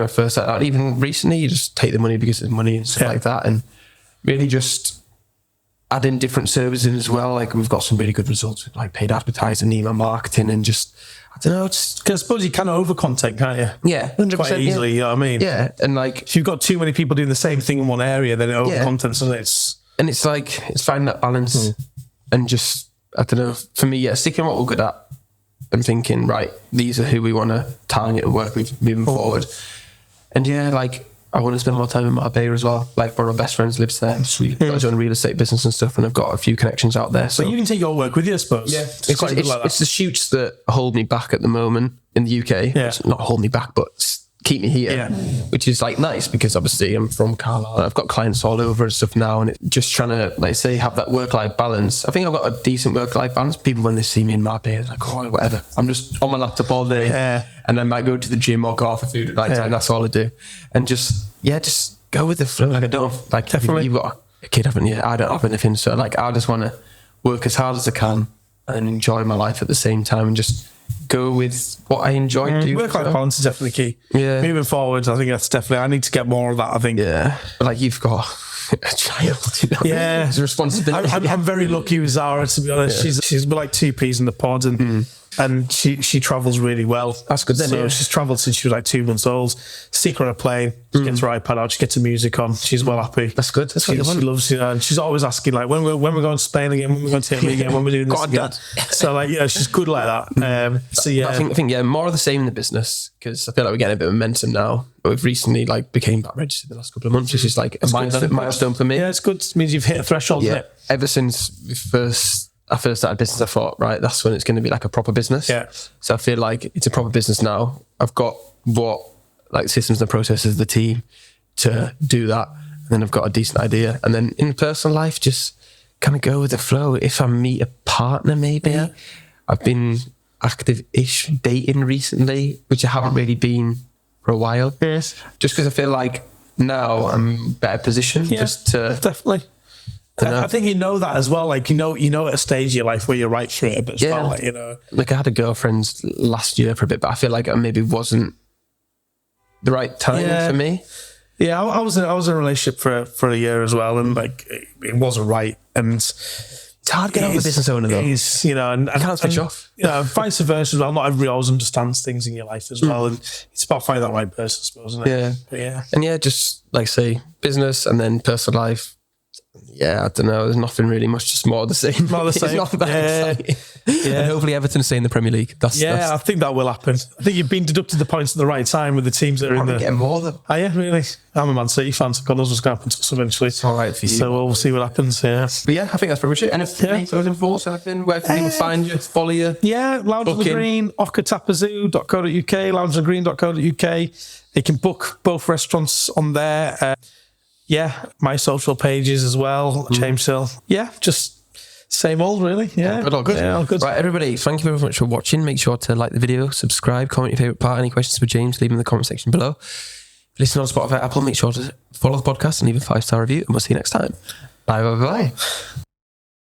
I first started out, even recently, you just take the money because it's money and stuff like that, and really just add in different services as well. Like we've got some really good results with like paid advertising, email marketing, and just, I don't know, because I suppose you can over content, can't you? Yeah, 100%, quite easily. You know what I mean? Yeah, and like if you've got too many people doing the same thing in one area, then it over contents, and it's like it's finding that balance and just, I don't know. For me, sticking what we're good at and thinking, right, these are who we want to target and work with moving forward. And like I want to spend more time in Marbella as well. Like one of my best friends lives there. So we've got his own real estate business and stuff, and I've got a few connections out there. So you can take your work with you, I suppose. Yeah, it's the shoots that hold me back at the moment in the UK. Yeah. It's not hold me back, but keep me here, which is like nice because obviously I'm from Carlisle and I've got clients all over and stuff now, and it's just trying to, like say, have that work-life balance. I think I've got a decent work-life balance. People, when they see me in Marbella, they're like, oh, whatever, I'm just on my laptop all day and I might go to the gym or go out for food at night time. That's all I do. And just go with the flow. Like I don't, like you've got a kid, haven't you? I don't have anything, so like I just want to work as hard as I can and enjoy my life at the same time and just go with what I enjoy doing. Work-life balance is definitely key. Yeah. Moving forward, I think that's definitely, I need to get more of that, I think. Yeah. But like you've got a child, you know? Yeah. It's a responsibility. I'm very lucky with Zara, to be honest. Yeah. She's like two peas in the pod and she travels really well. That's good then. So she's travelled since she was like 2 months old. Stick her on a plane, she gets her iPad out, she gets her music on. She's well happy. That's good. That's what you want. She loves, and she's always asking like, when we're going to Spain again, when we're going to Italy again, when we're doing this again. So like, she's good like that. So yeah, I think more of the same in the business, because I feel like we're getting a bit of momentum now. But we've recently like became back registered in the last couple of months, which is like a milestone for me. Yeah, it's good. It means you've hit a threshold. Yeah. Ever since I first started business, I thought, right, that's when it's going to be like a proper business. Yeah. So I feel like it's a proper business now. I've got like systems and processes, the team to do that. And then I've got a decent idea. And then in personal life, just kind of go with the flow. If I meet a partner, maybe. Yeah. I've been active-ish dating recently, which I haven't really been for a while. Yes. Just because I feel like now I'm better positioned just to... Definitely. I think you know that as well. Like, you know at a stage of your life where you're right for it, but as well, like, Like I had a girlfriend last year for a bit, but I feel like it maybe wasn't the right time for me. Yeah, I was in a relationship for a year as well, and like it wasn't right. And it's hard to get out of a business owner though. And you can't switch off. Vice versa as well. Not everybody always understands things in your life as well, and it's about finding that right person, I suppose, isn't it? Yeah. And just like say business and then personal life. Yeah, I don't know. There's nothing really much, just more of the same. More the same. It's not that exciting. And hopefully Everton stay in the Premier League. I think that will happen. I think you've been deducted the points at the right time with the teams that are in there. Getting more though. Oh yeah, really? I'm a Man City fan, so God knows what's going to happen to us eventually. It's all right for you. So we'll see what happens, But yeah, I think that's pretty much it. And if anything, where can people find you, follow you? Yeah, Lounge on the Green, OKA Tapasu.co.uk, loungeongreen.co.uk. You can book both restaurants on there. My social pages as well, James Hill. Yeah, just same old, really. Yeah, all good. Yeah, all good. Right, everybody, thank you very much for watching. Make sure to like the video, subscribe, comment your favourite part. Any questions for James, leave them in the comment section below. If you listen on Spotify, Apple, make sure to follow the podcast and leave a 5-star review, and we'll see you next time. Bye.